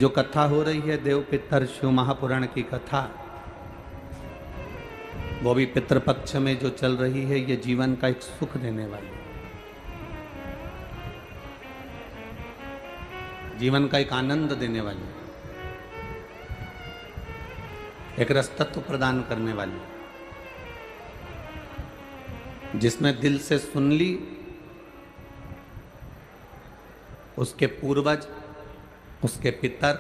जो कथा हो रही है देव पितर शिव महापुराण की कथा, वो भी पितृपक्ष में जो चल रही है, ये जीवन का एक सुख देने वाली, जीवन का एक आनंद देने वाली, एक रसतत्व प्रदान करने वाली, जिसने दिल से सुन ली, उसके पूर्वज, उसके पितर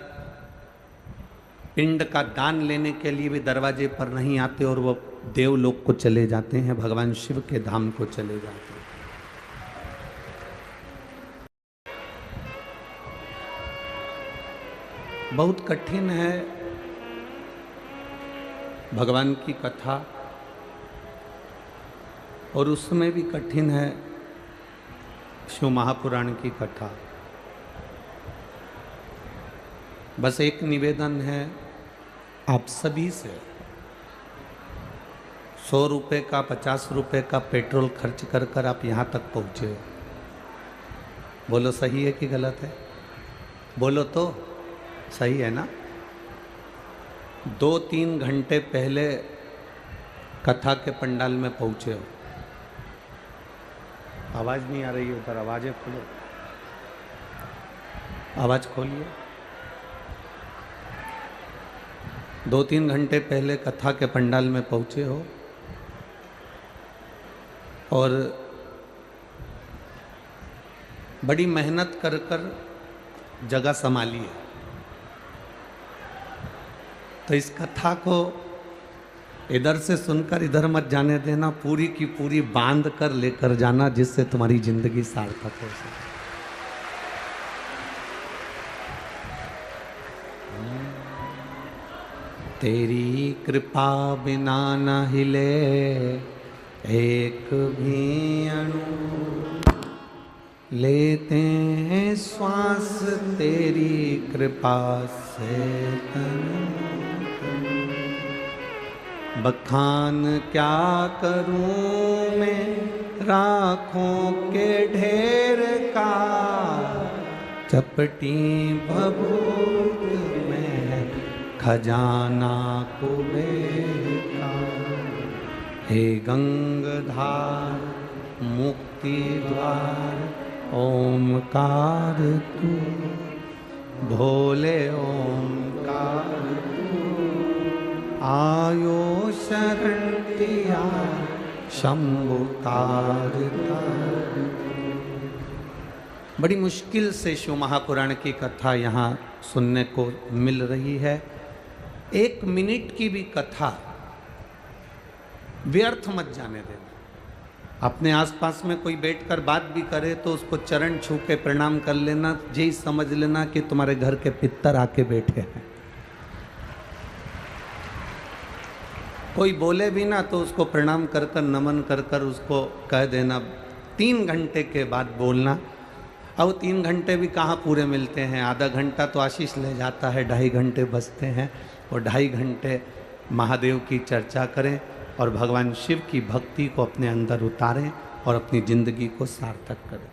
पिंड का दान लेने के लिए भी दरवाजे पर नहीं आते और वो देवलोक को चले जाते हैं, भगवान शिव के धाम को चले जाते हैं। बहुत कठिन है भगवान की कथा, और उसमें भी कठिन है शिव महापुराण की कथा। बस एक निवेदन है आप सभी से, 100 रुपये का 50 रुपये का पेट्रोल खर्च कर कर आप यहाँ तक पहुँचे हो। बोलो सही है कि गलत है? बोलो तो सही है ना? 2-3 घंटे पहले कथा के पंडाल में पहुँचे हो। आवाज़ नहीं आ रही है ऊपर, आवाज़ें खोलो, आवाज़ खोलिए। 2-3 घंटे पहले कथा के पंडाल में पहुँचे हो और बड़ी मेहनत कर कर जगह संभाली है, तो इस कथा को इधर से सुनकर इधर मत जाने देना, पूरी की पूरी बांध कर लेकर जाना, जिससे तुम्हारी जिंदगी सार्थक हो सके। तेरी कृपा बिना न हिले एक भी अणु, लेते हैं श्वास तेरी कृपा से तनु। बखान क्या करूं मैं राखों के ढेर का, चपटी भभूत में खजाना कुबेर का। हे गंगाधार मुक्ति द्वार ओमकार तू, भोले ओमकार तू। आयो शरण तिया शंभु तार तार। बड़ी मुश्किल से शिव महापुराण की कथा यहाँ सुनने को मिल रही है। 1 मिनट की भी कथा व्यर्थ मत जाने देना। अपने आसपास में कोई बैठकर बात भी करे तो उसको चरण छू के प्रणाम कर लेना, यही समझ लेना कि तुम्हारे घर के पितर आके बैठे हैं। कोई बोले भी ना तो उसको प्रणाम कर कर नमन कर कर उसको कह देना। 3 घंटे के बाद बोलना। अब 3 घंटे भी कहाँ पूरे मिलते हैं, आधा घंटा तो आशीष ले जाता है, 2.5 घंटे बचते हैं, और 2.5 घंटे महादेव की चर्चा करें और भगवान शिव की भक्ति को अपने अंदर उतारें और अपनी जिंदगी को सार्थक करें।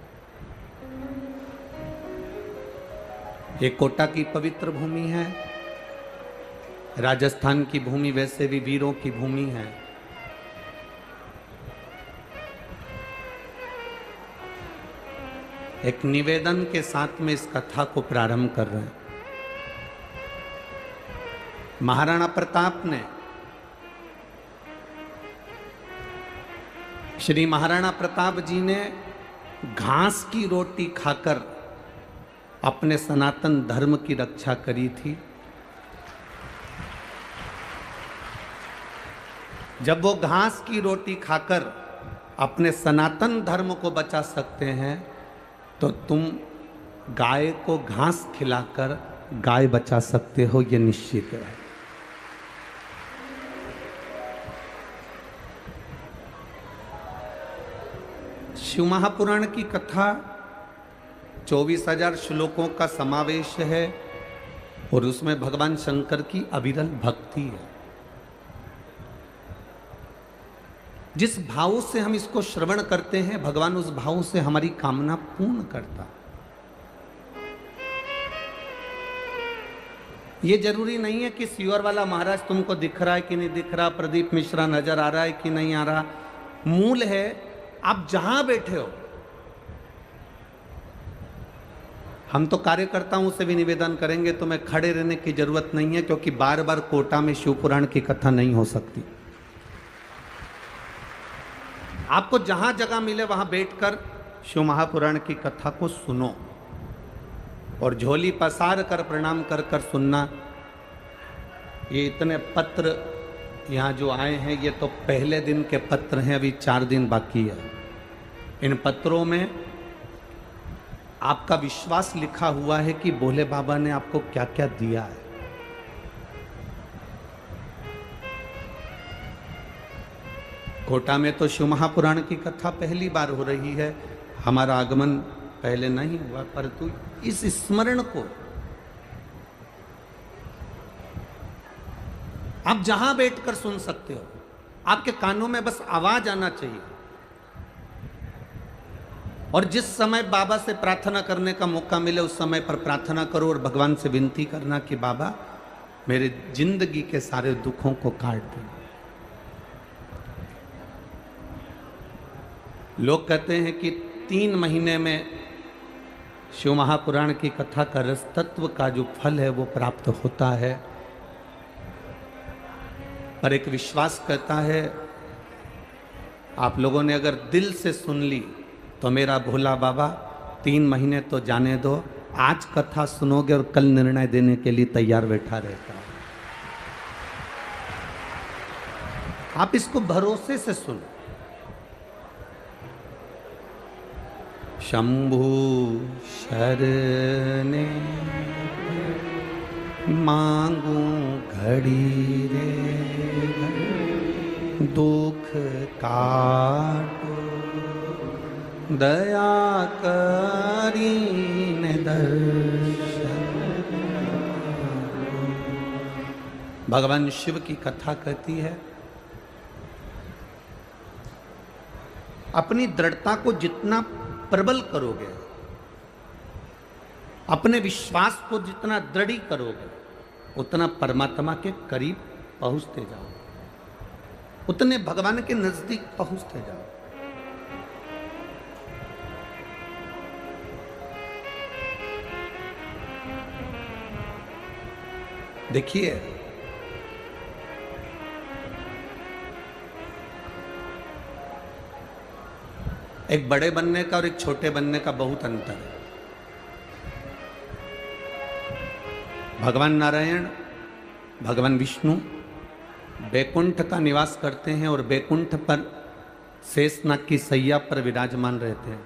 ये कोटा की पवित्र भूमि है, राजस्थान की भूमि वैसे भी वीरों की भूमि है। एक निवेदन के साथ में इस कथा को प्रारंभ कर रहे हैं। महाराणा प्रताप ने, श्री महाराणा प्रताप जी ने घास की रोटी खाकर अपने सनातन धर्म की रक्षा करी थी। जब वो घास की रोटी खाकर अपने सनातन धर्म को बचा सकते हैं, तो तुम गाय को घास खिलाकर गाय बचा सकते हो, ये निश्चित है। शिव महापुराण की कथा 24,000 श्लोकों का समावेश है और उसमें भगवान शंकर की अविरल भक्ति है। जिस भाव से हम इसको श्रवण करते हैं, भगवान उस भाव से हमारी कामना पूर्ण करता। ये जरूरी नहीं है कि सीवर वाला महाराज तुमको दिख रहा है कि नहीं दिख रहा, प्रदीप मिश्रा नजर आ रहा है कि नहीं आ रहा। मूल है आप जहां बैठे हो। हम तो कार्यकर्ताओं से भी निवेदन करेंगे, तुम्हें खड़े रहने की जरूरत नहीं है, क्योंकि बार बार कोटा में शिव पुराण की कथा नहीं हो सकती। आपको जहां जगह मिले वहां बैठकर शिव महापुराण की कथा को सुनो और झोली पसार कर प्रणाम कर कर सुनना। ये इतने पत्र यहाँ जो आए हैं ये तो पहले दिन के पत्र हैं, अभी 4 दिन बाकी है। इन पत्रों में आपका विश्वास लिखा हुआ है कि भोले बाबा ने आपको क्या क्या दिया है। कोटा में तो शिव महापुराण की कथा पहली बार हो रही है। हमारा आगमन पहले नहीं हुआ, परंतु इस स्मरण को आप जहां बैठकर सुन सकते हो। आपके कानों में बस आवाज आना चाहिए। और जिस समय बाबा से प्रार्थना करने का मौका मिले उस समय पर प्रार्थना करो और भगवान से विनती करना कि बाबा मेरे जिंदगी के सारे दुखों को काट दो। लोग कहते हैं कि 3 महीने में शिव महापुराण की कथा का रस तत्व का जो फल है वो प्राप्त होता है। पर एक विश्वास कहता है आप लोगों ने अगर दिल से सुन ली तो मेरा भोला बाबा 3 महीने तो जाने दो, आज कथा सुनोगे और कल निर्णय देने के लिए तैयार बैठा रहता है। आप इसको भरोसे से सुनो। शंभु शरणे मांगू घड़ी रे दुख काटो दया करीने दर्शन। भगवान शिव की कथा कहती है अपनी दृढ़ता को जितना प्रबल करोगे, अपने विश्वास को जितना दृढ़ करोगे, उतना परमात्मा के करीब पहुंचते जाओ, उतने भगवान के नजदीक पहुंचते जाओ। देखिए एक बड़े बनने का और एक छोटे बनने का बहुत अंतर है। भगवान नारायण, भगवान विष्णु बैकुंठ का निवास करते हैं और बैकुंठ पर शेषनाग की सैया पर विराजमान रहते हैं।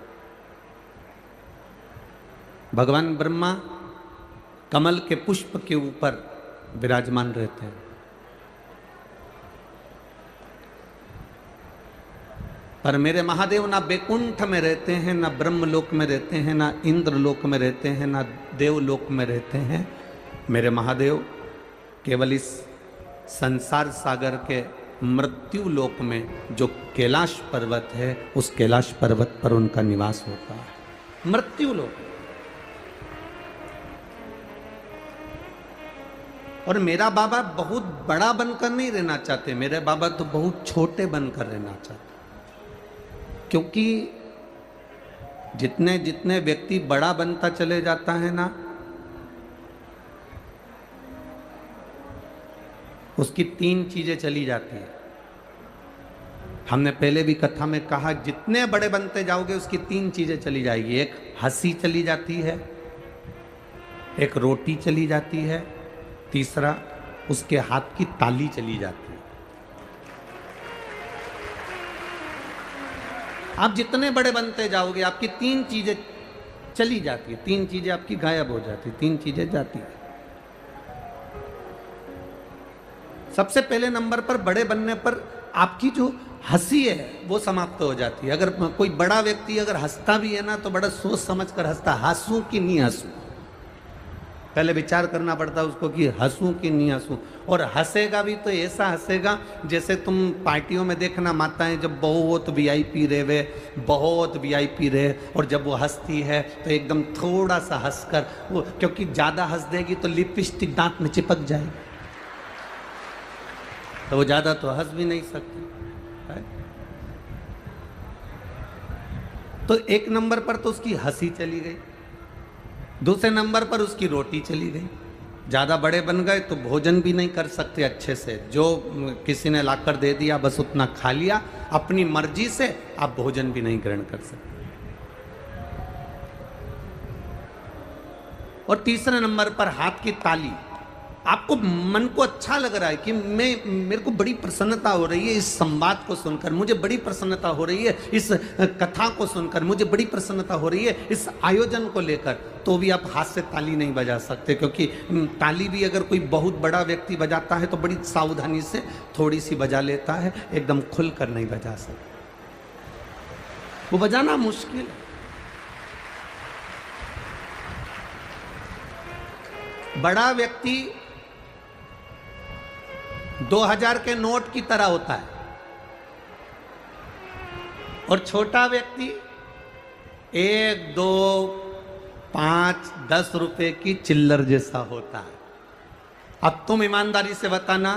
भगवान ब्रह्मा कमल के पुष्प के ऊपर विराजमान रहते हैं। पर मेरे महादेव ना बैकुंठ में रहते हैं, ना ब्रह्मलोक में रहते हैं, ना इंद्रलोक में रहते हैं, ना देवलोक में रहते हैं। मेरे महादेव केवल इस संसार सागर के मृत्यु लोक में जो कैलाश पर्वत है उस कैलाश पर्वत पर उनका निवास होता है। मृत्यु लोक। और मेरा बाबा बहुत बड़ा बनकर नहीं रहना चाहते, मेरे बाबा तो बहुत छोटे बनकर रहना चाहते। क्योंकि जितने जितने व्यक्ति बड़ा बनता चले जाता है ना, उसकी 3 चीजें चली जाती है। हमने पहले भी कथा में कहा जितने बड़े बनते जाओगे उसकी 3 चीजें चली जाएगी। एक हंसी चली जाती है, एक रोटी चली जाती है, तीसरा उसके हाथ की ताली चली जाती है। आप जितने बड़े बनते जाओगे आपकी 3 चीजें चली जाती है, 3 चीजें आपकी गायब हो जाती, 3 चीजें जाती है। सबसे पहले नंबर पर बड़े बनने पर आपकी जो हंसी है वो समाप्त हो जाती है। अगर कोई बड़ा व्यक्ति अगर हंसता भी है ना तो बड़ा सोच समझ कर हंसता, हंसू कि नहीं हंसू। पहले विचार करना पड़ता है उसको कि हंसूं कि नहीं हंसूं। और हंसेगा भी तो ऐसा हंसेगा जैसे तुम पार्टियों में देखना माताएं जब बहुत वीआईपी रहे वे, बहुत वीआईपी रहे, और जब वो हंसती है तो एकदम थोड़ा सा हंसकर वो, क्योंकि ज़्यादा हंस देगी तो लिपस्टिक दांत में चिपक जाएगी, तो वो ज़्यादा तो हंस भी नहीं सकती है? तो एक नंबर पर तो उसकी हंसी चली गई, दूसरे नंबर पर उसकी रोटी चली गई। ज़्यादा बड़े बन गए तो भोजन भी नहीं कर सकते अच्छे से, जो किसी ने लाकर दे दिया बस उतना खा लिया, अपनी मर्जी से आप भोजन भी नहीं ग्रहण कर सकते। और तीसरे नंबर पर हाथ की ताली, आपको मन को अच्छा लग रहा है कि मेरे को बड़ी प्रसन्नता हो रही है इस संवाद को सुनकर, मुझे बड़ी प्रसन्नता हो रही है इस कथा को सुनकर, मुझे बड़ी प्रसन्नता हो रही है इस आयोजन को लेकर, तो भी आप हाथ से ताली नहीं बजा सकते, क्योंकि ताली भी अगर कोई बहुत बड़ा व्यक्ति बजाता है तो बड़ी सावधानी से थोड़ी सी बजा लेता है, एकदम खुलकर नहीं बजा सकता, वो बजाना मुश्किल है। बड़ा व्यक्ति 2000 के नोट की तरह होता है और छोटा व्यक्ति 1, 2, 5, 10 रुपए की चिल्लर जैसा होता है। अब तुम ईमानदारी से बताना,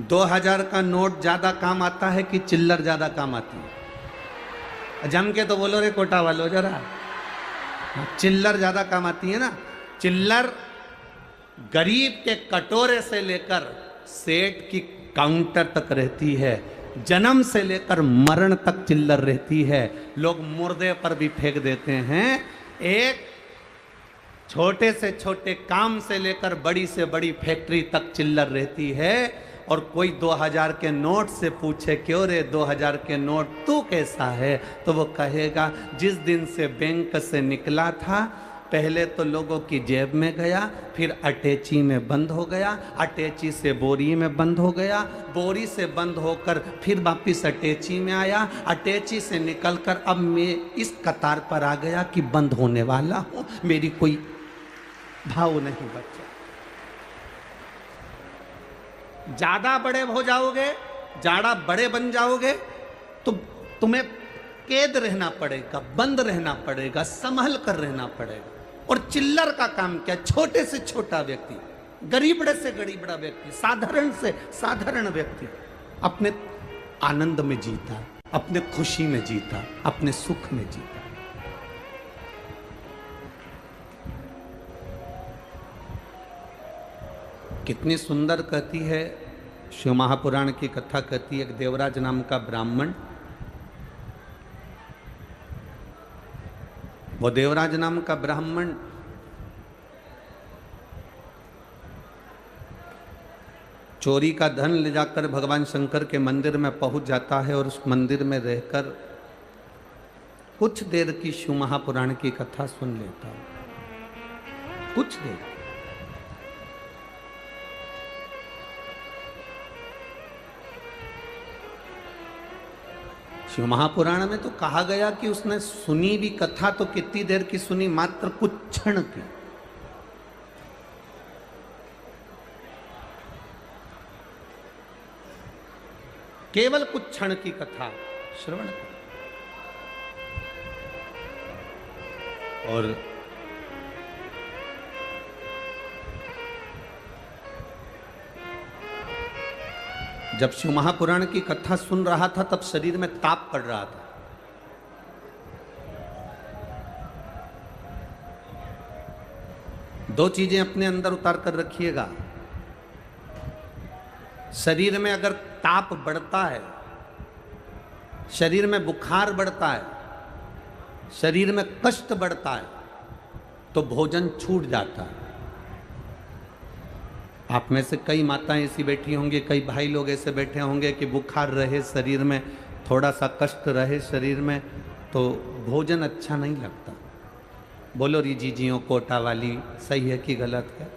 2000 का नोट ज्यादा काम आता है कि चिल्लर ज्यादा काम आती है? जम के तो बोलो रे कोटा वालों जरा, चिल्लर ज्यादा काम आती है ना। चिल्लर गरीब के कटोरे से लेकर सेठ की काउंटर तक रहती है, जन्म से लेकर मरण तक चिल्लर रहती है। लोग मुर्दे पर भी फेंक देते हैं। एक छोटे से छोटे काम से लेकर बड़ी से बड़ी फैक्ट्री तक चिल्लर रहती है। और कोई 2000 के नोट से पूछे क्यों रे 2000 के नोट तू कैसा है, तो वो कहेगा जिस दिन से बैंक से निकला था पहले तो लोगों की जेब में गया, फिर अटैची में बंद हो गया, अटैची से बोरी में बंद हो गया, बोरी से बंद होकर फिर वापिस अटैची में आया, अटैची से निकलकर अब मैं इस कतार पर आ गया कि बंद होने वाला हूं, मेरी कोई भाव नहीं बचा। ज्यादा बड़े हो जाओगे, ज्यादा बड़े बन जाओगे तो तुम्हें कैद रहना पड़ेगा, बंद रहना पड़ेगा, संभल कर रहना पड़ेगा। और चिल्लर का काम क्या? छोटे से छोटा व्यक्ति, गरीबड़े से गरीबड़ा व्यक्ति, साधारण से साधारण व्यक्ति अपने आनंद में जीता, अपने खुशी में जीता, अपने सुख में जीता। कितनी सुंदर कहती है शिव महापुराण की कथा, कहती है एक देवराज नाम का ब्राह्मण, वो देवराज नाम का ब्राह्मण चोरी का धन ले जाकर भगवान शंकर के मंदिर में पहुंच जाता है और उस मंदिर में रहकर कुछ देर की शिव महापुराण की कथा सुन लेता है। कुछ देर, शिव महापुराण में तो कहा गया कि उसने सुनी भी कथा तो कितनी देर की सुनी, मात्र कुछ क्षण की। केवल कुछ क्षण की कथा श्रवण की। और जब शिव महापुराण की कथा सुन रहा था तब शरीर में ताप पड़ रहा था। दो चीजें अपने अंदर उतार कर रखिएगा। शरीर में अगर ताप बढ़ता है, शरीर में बुखार बढ़ता है, शरीर में कष्ट बढ़ता है, तो भोजन छूट जाता है। आप में से कई माताएं ऐसी बैठी होंगी, कई भाई लोग ऐसे बैठे होंगे कि बुखार रहे शरीर में, थोड़ा सा कष्ट रहे शरीर में, तो भोजन अच्छा नहीं लगता। बोलो री जीजियों कोटा वाली, सही है कि गलत है?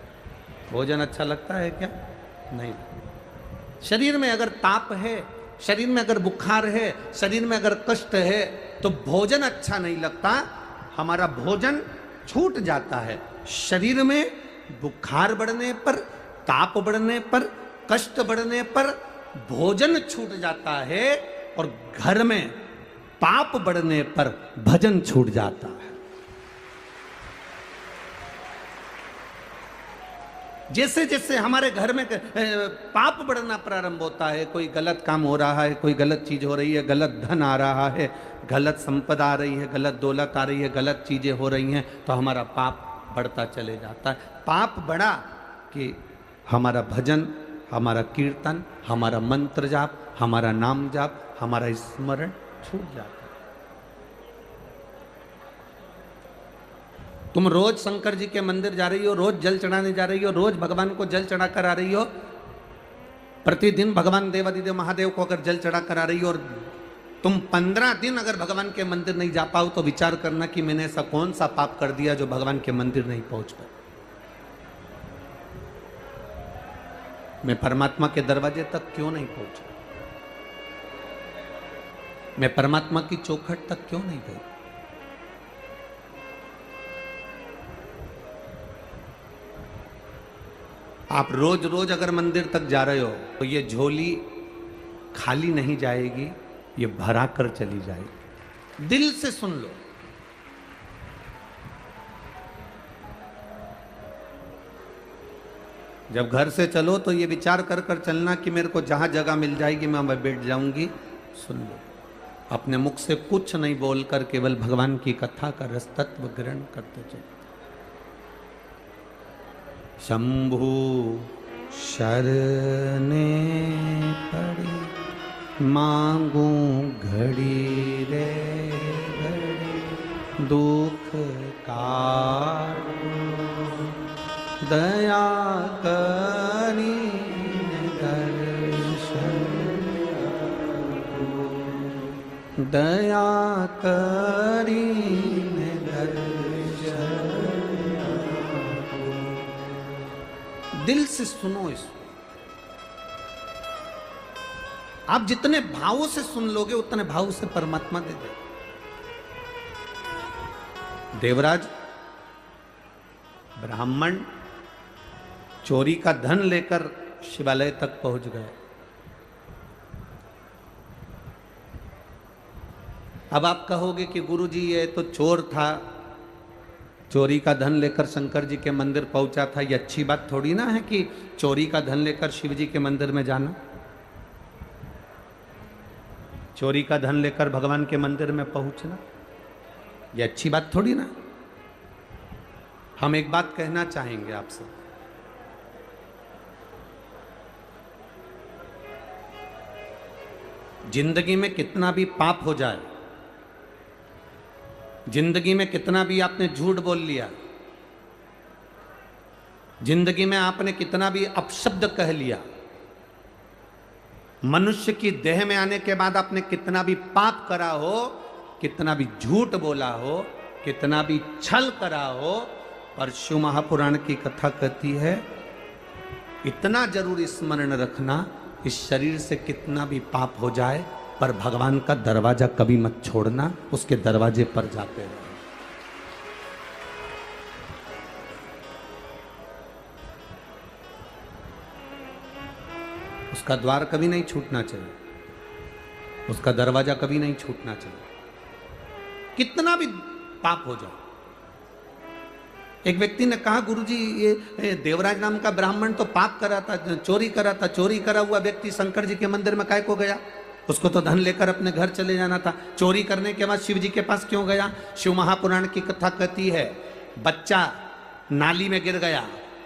भोजन अच्छा लगता है क्या? नहीं। शरीर में अगर ताप है, शरीर में अगर बुखार है, शरीर में अगर कष्ट है, तो भोजन अच्छा नहीं लगता, हमारा भोजन छूट जाता है। शरीर में बुखार बढ़ने पर, ताप बढ़ने पर, कष्ट बढ़ने पर भोजन छूट जाता है और घर में पाप बढ़ने पर भजन छूट जाता है। जैसे जैसे हमारे घर में पाप बढ़ना प्रारंभ होता है, कोई गलत काम हो रहा है, कोई गलत चीज हो रही है, गलत धन आ रहा है, गलत संपदा आ रही है, गलत दौलत आ रही है, गलत चीजें हो रही हैं, तो हमारा पाप बढ़ता चले जाता है। पाप बढ़ा कि हमारा भजन, हमारा कीर्तन, हमारा मंत्र जाप, हमारा नाम जाप, हमारा स्मरण छूट जाता है। तुम रोज शंकर जी के मंदिर जा रही हो, रोज जल चढ़ाने जा रही हो, रोज भगवान को जल चढ़ा कर आ रही हो, प्रतिदिन भगवान देवादिदेव महादेव को अगर जल चढ़ा कर आ रही हो, और तुम 15 दिन अगर भगवान के मंदिर नहीं जा पाओ तो विचार करना कि मैंने ऐसा कौन सा पाप कर दिया जो भगवान के मंदिर नहीं पहुंच पाए। मैं परमात्मा के दरवाजे तक क्यों नहीं पहुंचा? मैं परमात्मा की चौखट तक क्यों नहीं गई? आप रोज रोज अगर मंदिर तक जा रहे हो तो ये झोली खाली नहीं जाएगी, ये भरा कर चली जाएगी। दिल से सुन लो। जब घर से चलो तो ये विचार कर कर चलना कि मेरे को जहां जगह मिल जाएगी मैं वहां बैठ जाऊंगी। सुन लो, अपने मुख से कुछ नहीं बोलकर केवल भगवान की कथा का रस तत्व ग्रहण करते चलो। शंभु शरणे पड़ी मांगू घड़ी रे घड़ी, दुख काटो दया करी दर्शन, दया करी दिल से सुनो इसको। आप जितने भावों से सुन लोगे उतने भाव से परमात्मा दे दे। देवराज ब्राह्मण चोरी का धन लेकर शिवालय तक पहुंच गए। अब आप कहोगे कि गुरुजी ये तो चोर था, चोरी का धन लेकर शंकर जी के मंदिर पहुंचा था, ये अच्छी बात थोड़ी ना है कि चोरी का धन लेकर शिव जी के मंदिर में जाना। चोरी का धन लेकर भगवान के मंदिर में पहुंचना ये अच्छी बात थोड़ी ना। हम एक बात कहना चाहेंगे आपसे, जिंदगी में कितना भी पाप हो जाए, जिंदगी में कितना भी आपने झूठ बोल लिया, जिंदगी में आपने कितना भी अपशब्द कह लिया, मनुष्य की देह में आने के बाद आपने कितना भी पाप करा हो, कितना भी झूठ बोला हो, कितना भी छल करा हो, पर शिव महापुराण की कथा कहती है इतना जरूर स्मरण रखना, इस शरीर से कितना भी पाप हो जाए पर भगवान का दरवाजा कभी मत छोड़ना, उसके दरवाजे पर जाते रहो। उसका द्वार कभी नहीं छूटना चाहिए, उसका दरवाजा कभी नहीं छूटना चाहिए, कितना भी पाप हो जाए। एक व्यक्ति ने कहा, गुरुजी ये देवराज नाम का ब्राह्मण तो पाप करा था, चोरी करा था, चोरी करा हुआ व्यक्ति शंकर जी के मंदिर में काहे को गया? उसको तो धन लेकर अपने घर चले जाना था। चोरी करने के बाद शिव जी के पास क्यों गया? शिव महापुराण की कथा कहती है बच्चा नाली में गिर गया,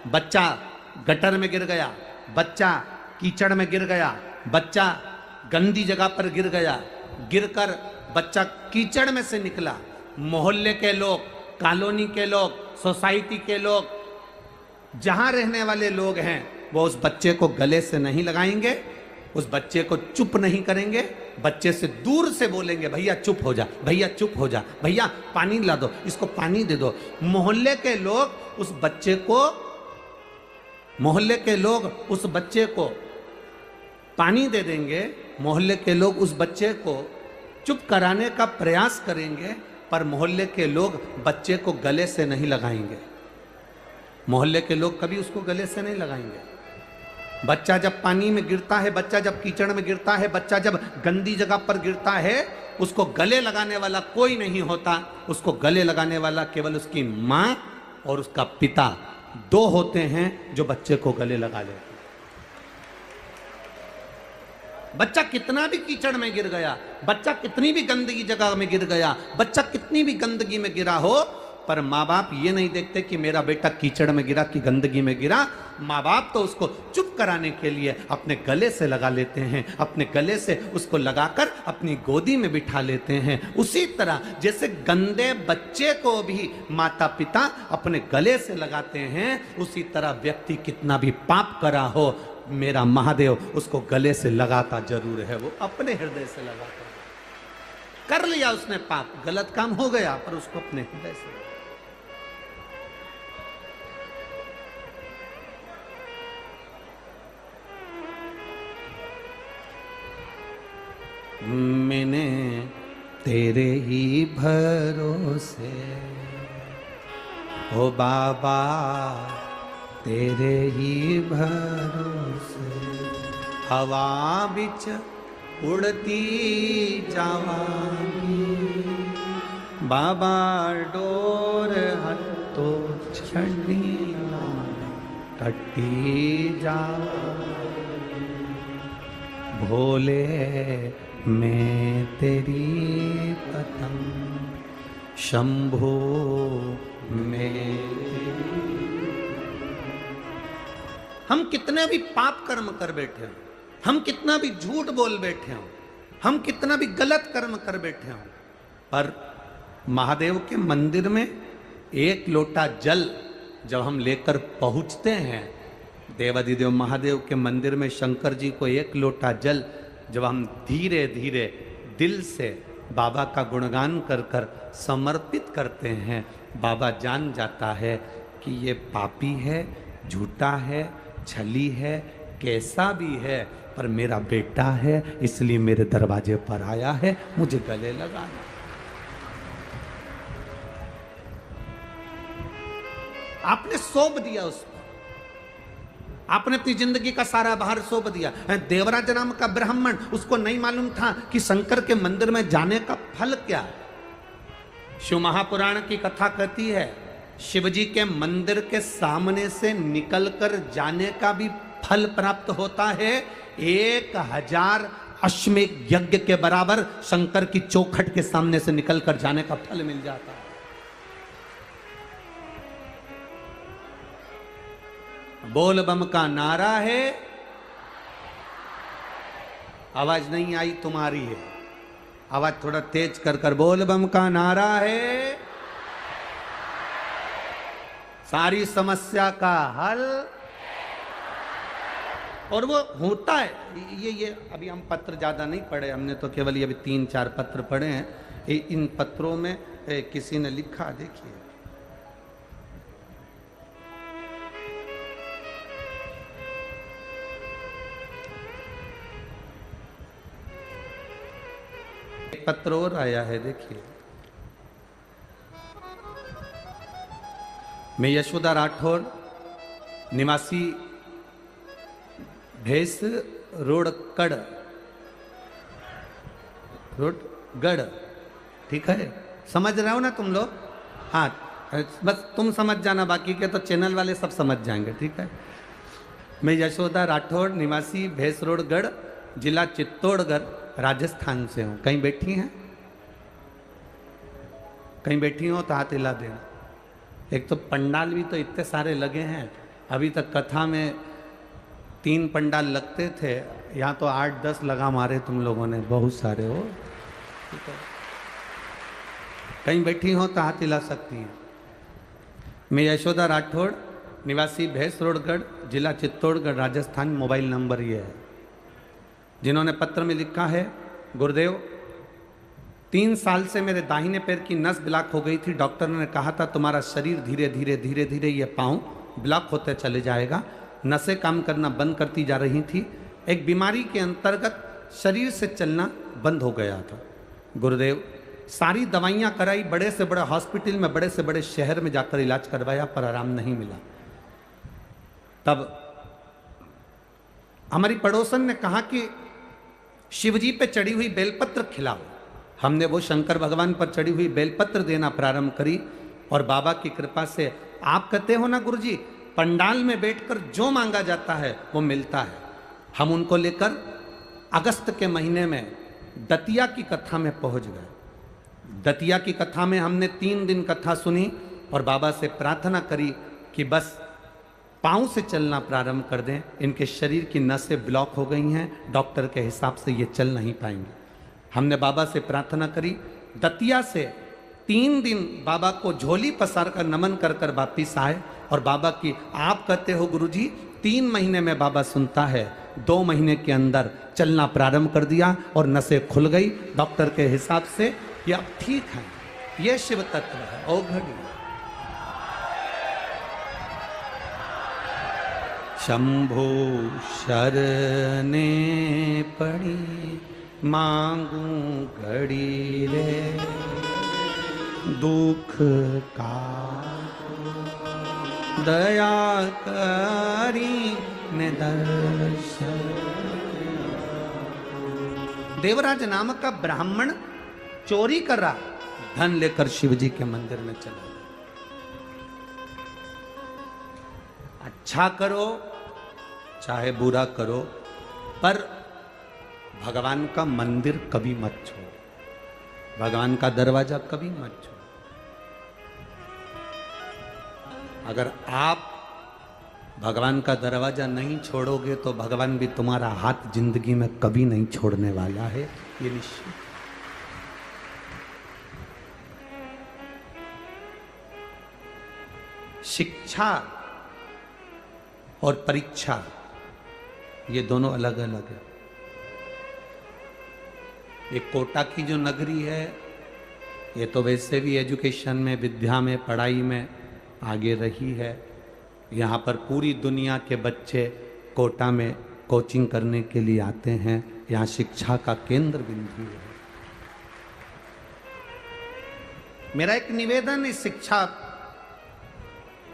बच्चा गटर में गिर गया, बच्चा कीचड़ में गिर गया, बच्चा गंदी जगह पर गिर गया, गिरकर बच्चा कीचड़ में से निकला। मोहल्ले के लोग, कॉलोनी के लोग, सोसाइटी के लोग, जहां रहने वाले लोग हैं वो उस बच्चे को गले से नहीं लगाएंगे, उस बच्चे को चुप नहीं करेंगे, बच्चे से दूर से बोलेंगे भैया चुप हो जा, भैया चुप हो जा, भैया पानी ला दो, इसको पानी दे दो। मोहल्ले के लोग उस बच्चे को, मोहल्ले के लोग उस बच्चे को पानी दे देंगे, मोहल्ले के लोग उस बच्चे को चुप कराने का प्रयास करेंगे, पर मोहल्ले के लोग बच्चे को गले से नहीं लगाएंगे। मोहल्ले के लोग कभी उसको गले से नहीं लगाएंगे। बच्चा जब पानी में गिरता है, बच्चा जब कीचड़ में गिरता है, बच्चा जब गंदी जगह पर गिरता है, उसको गले लगाने वाला कोई नहीं होता। उसको गले लगाने वाला केवल उसकी माँ और उसका पिता, दो होते हैं जो बच्चे को गले लगा लेते हैं। बच्चा कितना भी कीचड़ में गिर गया, बच्चा कितनी भी गंदगी जगह में गिर गया, बच्चा कितनी भी गंदगी में गिरा हो, पर माँ बाप ये नहीं देखते कि मेरा बेटा कीचड़ में गिरा कि गंदगी में गिरा। माँ बाप तो उसको चुप कराने के लिए अपने गले से लगा लेते हैं, अपने गले से उसको लगाकर अपनी गोदी में बिठा लेते हैं। उसी तरह जैसे गंदे बच्चे को भी माता पिता अपने गले से लगाते हैं, उसी तरह व्यक्ति कितना भी पाप करा हो, मेरा महादेव उसको गले से लगाता जरूर है। वो अपने हृदय से लगाता। कर लिया उसने पाप, गलत काम हो गया, पर उसको अपने हृदय से। मैंने तेरे ही भरोसे ओ बाबा, तेरे ही भरोसे हवा बिच उड़ती जावांगी, बाबा डोर हत्तो छड़ी कटी जावांगी, भोले मैं तेरी पतंग, शंभो मैं। हम कितने भी पाप कर्म कर बैठे हो, हम कितना भी झूठ बोल बैठे हो, हम कितना भी गलत कर्म कर बैठे हो, पर महादेव के मंदिर में एक लोटा जल जब हम लेकर पहुंचते हैं, देवाधिदेव महादेव के मंदिर में शंकर जी को एक लोटा जल जब हम धीरे धीरे दिल से बाबा का गुणगान कर कर समर्पित करते हैं, बाबा जान जाता है कि ये पापी है, झूठा है, छली है, कैसा भी है, पर मेरा बेटा है, इसलिए मेरे दरवाजे पर आया है, मुझे गले लगाना। आपने सौंप दिया उसको, आपने अपनी जिंदगी का सारा भार सौंप दिया। देवराज नाम का ब्राह्मण, उसको नहीं मालूम था कि शंकर के मंदिर में जाने का फल क्या है। शिव महापुराण की कथा कहती है, शिवजी के मंदिर के सामने से निकलकर जाने का भी फल प्राप्त होता है। 1000 अश्वमेध यज्ञ के बराबर शंकर की चौखट के सामने से निकलकर जाने का फल मिल जाता है। बोल बम का नारा है, आवाज नहीं आई तुम्हारी है, आवाज थोड़ा तेज कर कर बोल बम का नारा है, सारी समस्या का हल। और वो होता है। ये अभी हम पत्र ज्यादा नहीं पढ़े, हमने तो केवल ये अभी 3-4 पत्र पढ़े हैं। इन पत्रों में किसी ने लिखा, देखिए, एक पत्र और आया है, देखिए। मैं यशोदा राठौर, निवासी भेस रोड गढ़, ठीक है, समझ रहे हो ना तुम लोग? हाँ, बस तुम समझ जाना, बाकी के तो चैनल वाले सब समझ जाएंगे, ठीक है। मैं यशोदा राठौर, निवासी भेस रोड गढ़, जिला चित्तौड़गढ़, राजस्थान से हूँ। कहीं बैठी हैं? कहीं बैठी हो तो हाथ हिला देना। एक तो पंडाल भी तो इतने सारे लगे हैं, अभी तक कथा में 3 पंडाल लगते थे, यहाँ तो 8-10 लगा मारे तुम लोगों ने, बहुत सारे हो, ठीक है। कहीं बैठी हो तो हाथ हिला सकती हैं। मैं यशोदा राठौड़, निवासी भैंस रोडगढ़, जिला चित्तौड़गढ़, राजस्थान। मोबाइल नंबर ये है। जिन्होंने पत्र में लिखा है, गुरुदेव 3 साल से मेरे दाहिने पैर की नस ब्लॉक हो गई थी। डॉक्टर ने कहा था तुम्हारा शरीर धीरे धीरे ये पाँव ब्लॉक होते चले जाएगा। नसें काम करना बंद करती जा रही थी। एक बीमारी के अंतर्गत शरीर से चलना बंद हो गया था। गुरुदेव सारी दवाइयाँ कराई, बड़े से बड़े हॉस्पिटल में, बड़े से बड़े शहर में जाकर इलाज करवाया, पर आराम नहीं मिला। तब हमारी पड़ोसन ने कहा कि शिवजी पे चढ़ी हुई बेलपत्र खिलाओ। हमने वो शंकर भगवान पर चढ़ी हुई बेलपत्र देना प्रारंभ करी और बाबा की कृपा से, आप कहते हो ना गुरुजी, पंडाल में बैठकर जो मांगा जाता है वो मिलता है। हम उनको लेकर अगस्त के महीने में दतिया की कथा में पहुंच गए। दतिया की कथा में हमने 3 दिन कथा सुनी और बाबा से प्रार्थना करी कि बस पाँव से चलना प्रारंभ कर दें, इनके शरीर की नसें ब्लॉक हो गई हैं, डॉक्टर के हिसाब से ये चल नहीं पाएंगे। हमने बाबा से प्रार्थना करी। दतिया से 3 दिन बाबा को झोली पसार कर नमन कर कर वापिस आए और बाबा की, आप कहते हो गुरुजी 3 महीने में बाबा सुनता है, 2 महीने के अंदर चलना प्रारंभ कर दिया और नसें खुल गई डॉक्टर के हिसाब से, ये अब ठीक है। ये शिव तत्व है। ओ घड़ी शंभो शरने पड़ी मांगू घड़ी रे, दुख का दया करी ने दर्शन। देवराज नामक का ब्राह्मण चोरी कर रहा, धन लेकर शिवजी के मंदिर में चला। अच्छा करो चाहे बुरा करो, पर भगवान का मंदिर कभी मत छोड़ो, भगवान का दरवाजा कभी मत छोड़ो। अगर आप भगवान का दरवाजा नहीं छोड़ोगे तो भगवान भी तुम्हारा हाथ जिंदगी में कभी नहीं छोड़ने वाला है, ये निश्चित। शिक्षा और परीक्षा ये दोनों अलग अलग है। एक कोटा की जो नगरी है, ये तो वैसे भी एजुकेशन में, विद्या में, पढ़ाई में आगे रही है। यहाँ पर पूरी दुनिया के बच्चे कोटा में कोचिंग करने के लिए आते हैं। यहाँ शिक्षा का केंद्र बिंदु है। मेरा एक निवेदन इस शिक्षा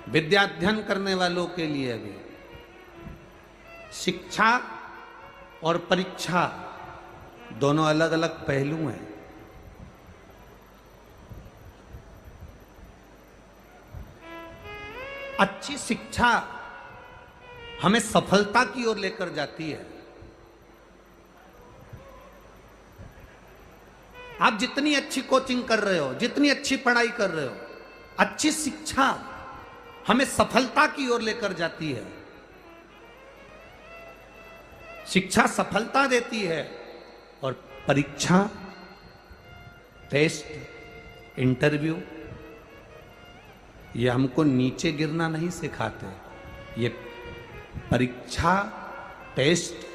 विद्या अध्ययन करने वालों के लिए भी, शिक्षा और परीक्षा दोनों अलग अलग पहलू हैं। अच्छी शिक्षा हमें सफलता की ओर लेकर जाती है। आप जितनी अच्छी कोचिंग कर रहे हो, जितनी अच्छी पढ़ाई कर रहे हो, अच्छी शिक्षा हमें सफलता की ओर लेकर जाती है। शिक्षा सफलता देती है और परीक्षा, टेस्ट, इंटरव्यू ये हमको नीचे गिरना नहीं सिखाते। ये परीक्षा, टेस्ट,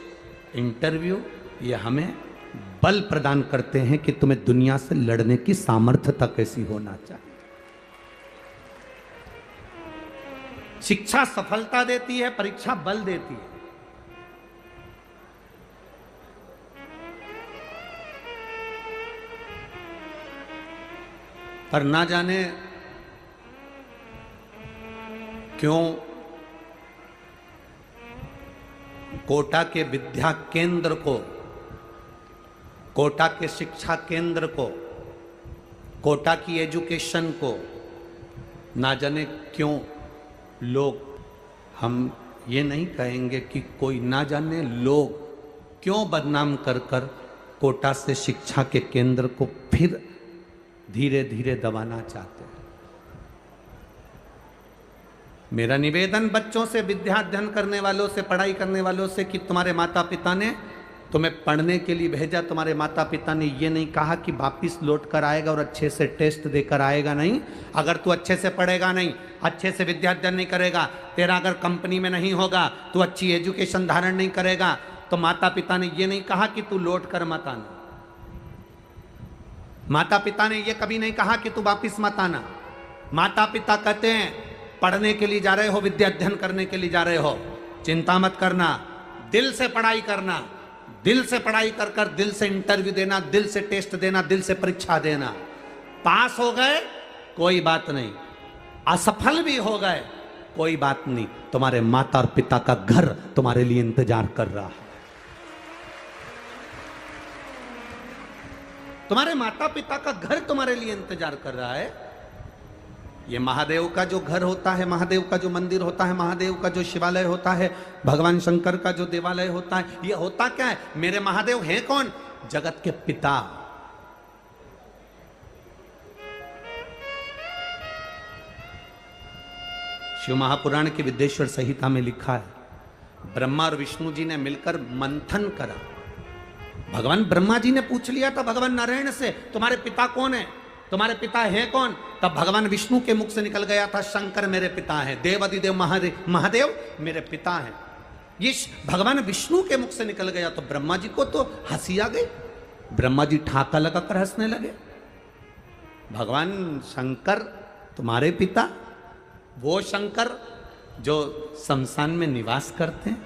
इंटरव्यू ये हमें बल प्रदान करते हैं कि तुम्हें दुनिया से लड़ने की सामर्थ्यता कैसी होना चाहिए। शिक्षा सफलता देती है, परीक्षा बल देती है। पर ना जाने क्यों कोटा के विद्या केंद्र को, कोटा के शिक्षा केंद्र को, कोटा की एजुकेशन को ना जाने क्यों लोग, हम ये नहीं कहेंगे कि कोई, ना जाने लोग क्यों बदनाम कर कर कोटा से शिक्षा के केंद्र को फिर धीरे धीरे दबाना चाहते हैं। मेरा निवेदन बच्चों से, विद्या अध्ययन करने वालों से, पढ़ाई करने वालों से कि तुम्हारे माता पिता ने तुम्हें पढ़ने के लिए भेजा, तुम्हारे माता पिता ने ये नहीं कहा कि वापिस लौट कर आएगा और अच्छे से टेस्ट देकर आएगा। नहीं, अगर तू अच्छे से पढ़ेगा नहीं, अच्छे से विद्या अध्ययन नहीं करेगा, तेरा अगर कंपनी में नहीं होगा, तू अच्छी एजुकेशन धारण नहीं करेगा, तो माता पिता ने ये नहीं कहा कि तू लौट कर मत आना। माता पिता ने ये कभी नहीं कहा कि तू वापिस मत आना। माता पिता कहते हैं पढ़ने के लिए जा रहे हो, विद्या अध्ययन करने के लिए जा रहे हो, चिंता मत करना, दिल से पढ़ाई करना, दिल से पढ़ाई कर कर दिल से इंटरव्यू देना, दिल से टेस्ट देना, दिल से परीक्षा देना। पास हो गए कोई बात नहीं, असफल भी हो गए कोई बात नहीं, तुम्हारे माता और पिता का घर तुम्हारे लिए इंतजार कर रहा है। तुम्हारे माता पिता का घर तुम्हारे लिए इंतजार कर रहा है। ये महादेव का जो घर होता है, महादेव का जो मंदिर होता है, महादेव का जो शिवालय होता है, भगवान शंकर का जो देवालय होता है, ये होता क्या है? मेरे महादेव हैं कौन? जगत के पिता। शिव महापुराण की विद्येश्वर संहिता में लिखा है, ब्रह्मा और विष्णु जी ने मिलकर मंथन करा। भगवान ब्रह्मा जी ने पूछ लिया था भगवान नारायण से, तुम्हारे पिता कौन है? तुम्हारे पिता हैं कौन? तब भगवान विष्णु के मुख से निकल गया था, शंकर मेरे पिता हैं, देवादिदेव महादेव मेरे पिता हैं। ये भगवान विष्णु के मुख से निकल गया तो ब्रह्मा जी को तो हंसी आ गई। ब्रह्मा जी ठाका लगाकर हंसने लगे। भगवान शंकर तुम्हारे पिता, वो शंकर जो शमशान में निवास करते हैं,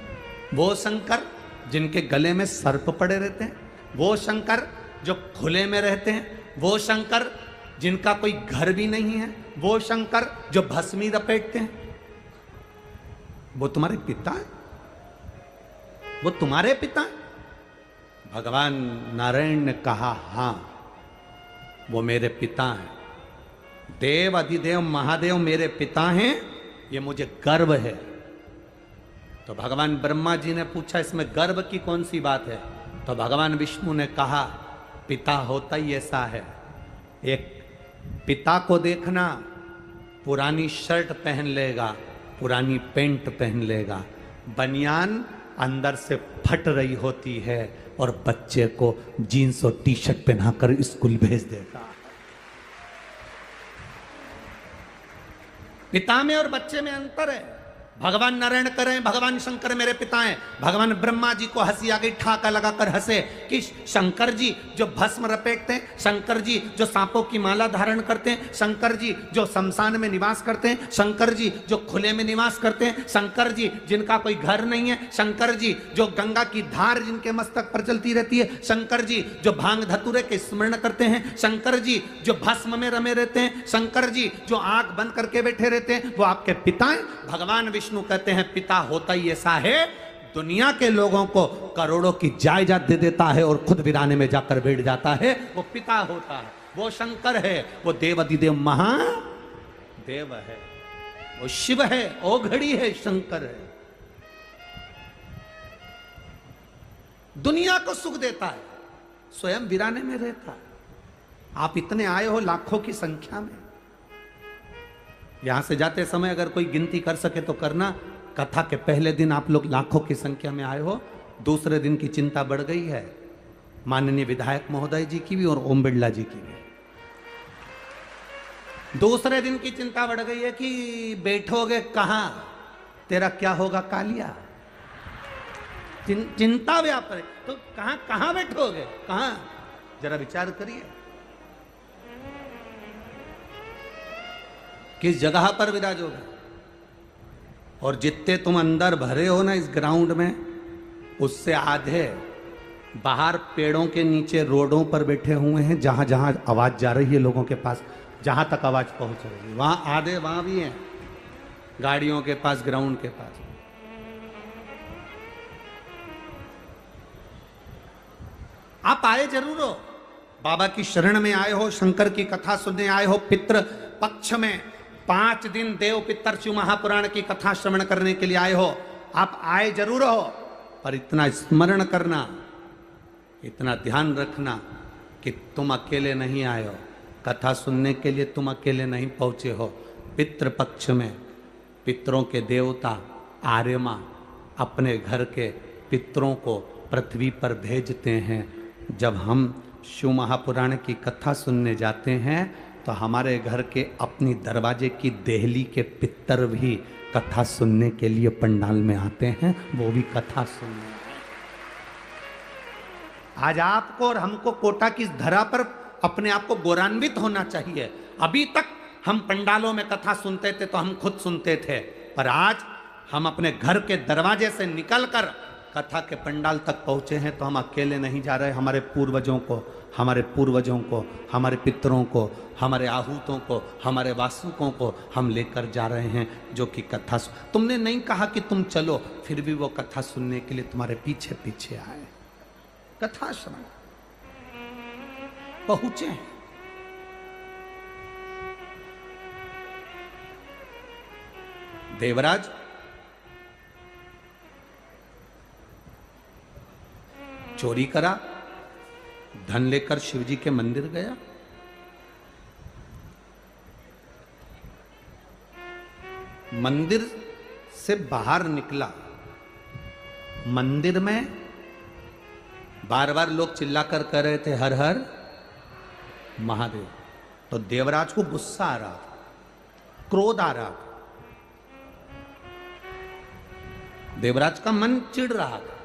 वो शंकर जिनके गले में सर्प पड़े रहते हैं, वो शंकर जो खुले में रहते हैं, वो शंकर जिनका कोई घर भी नहीं है, वो शंकर जो भस्मी लपेटते हैं, वो तुम्हारे पिता है? वो तुम्हारे पिता है? भगवान नारायण ने कहा, हां वो मेरे पिता हैं। देव अधिदेव महादेव मेरे पिता हैं, ये मुझे गर्व है। तो भगवान ब्रह्मा जी ने पूछा, इसमें गर्व की कौन सी बात है? तो भगवान विष्णु ने कहा, पिता होता ही ऐसा है। एक पिता को देखना, पुरानी शर्ट पहन लेगा, पुरानी पैंट पहन लेगा, बनियान अंदर से फट रही होती है और बच्चे को जीन्स और टी शर्ट पहनाकर स्कूल भेज देगा। पिता में और बच्चे में अंतर है। भगवान नारायण करें, भगवान शंकर मेरे पिता हैं। भगवान ब्रह्मा जी को हंसी आ गई, ठाका लगाकर हंसे कि शंकर जी जो भस्म रपेटते हैं, शंकर जी जो सांपों की माला धारण करते हैं, शंकर जी जो शमशान में निवास करते हैं, शंकर जी जो खुले में निवास करते हैं, शंकर जी जिनका कोई घर नहीं है, शंकर जी जो गंगा की धार जिनके मस्तक पर चलती रहती है, शंकर जी जो भांग धतूरे के स्मरण करते हैं, शंकर जी जो भस्म में रमे रहते हैं, शंकर जी जो आंख बंद करके बैठे रहते हैं, वो आपके पिता हैं। भगवान विष्णु कहते हैं, पिता होता ही ऐसा है, दुनिया के लोगों को करोड़ों की जायदाद दे देता है और खुद वीराने में जाकर बैठ जाता है, वो पिता होता है। वो शंकर है, वो देवादिदेव महादेव है, वो शिव है, ओघड़ी है, शंकर है। दुनिया को सुख देता है, स्वयं वीराने में रहता है। आप इतने आए हो लाखों की संख्या में, यहां से जाते समय अगर कोई गिनती कर सके तो करना। कथा के पहले दिन आप लोग लाखों की संख्या में आए हो, दूसरे दिन की चिंता बढ़ गई है, माननीय विधायक महोदय जी की भी और ओम बिरला जी की भी। दूसरे दिन की चिंता बढ़ गई है कि बैठोगे कहां, तेरा क्या होगा कालिया। चिंता व्याप है तो कहां कहां बैठोगे, कहां, जरा विचार करिए। किस जगह पर विराजोगे? और जितने तुम अंदर भरे हो ना इस ग्राउंड में, उससे आधे बाहर पेड़ों के नीचे रोडों पर बैठे हुए हैं, जहां जहां आवाज जा रही है लोगों के पास, जहां तक आवाज पहुंच रही है वहां आधे वहां भी हैं, गाड़ियों के पास, ग्राउंड के पास। आप आए जरूर हो, बाबा की शरण में आए हो, शंकर की कथा सुनने आए हो, पितृ पक्ष में 5 दिन देव पितर शिव महापुराण की कथा श्रवण करने के लिए आए हो। आप आए जरूर हो, पर इतना स्मरण करना, इतना ध्यान रखना कि तुम अकेले नहीं आए हो। कथा सुनने के लिए तुम अकेले नहीं पहुंचे हो। पितृपक्ष में पितरों के देवता आर्यमा अपने घर के पितरों को पृथ्वी पर भेजते हैं। जब हम शिव महापुराण की कथा सुनने जाते हैं तो हमारे घर के अपनी दरवाजे की देहली के पितर भी कथा सुनने के लिए पंडाल में आते हैं, वो भी कथा सुनने। आज आपको और हमको कोटा की धरा पर अपने आप को गौरवान्वित होना चाहिए। अभी तक हम पंडालों में कथा सुनते थे तो हम खुद सुनते थे, पर आज हम अपने घर के दरवाजे से निकलकर कथा के पंडाल तक पहुँचे हैं तो हम अकेले नहीं जा रहे, हमारे पूर्वजों को, हमारे पितरों को, हमारे आहूतों को, हमारे वासुकों को हम लेकर जा रहे हैं, जो कि कथा तुमने नहीं कहा कि तुम चलो, फिर भी वो कथा सुनने के लिए तुम्हारे पीछे पीछे आए। कथा श्रवण पहुंचे हैं। देवराज चोरी करा, धन लेकर शिवजी के मंदिर गया। मंदिर से बाहर निकला, मंदिर में बार बार लोग चिल्लाकर कह रहे थे हर हर महादेव। तो देवराज को गुस्सा आ रहा था, क्रोध आ रहा था, देवराज का मन चिढ़ रहा था।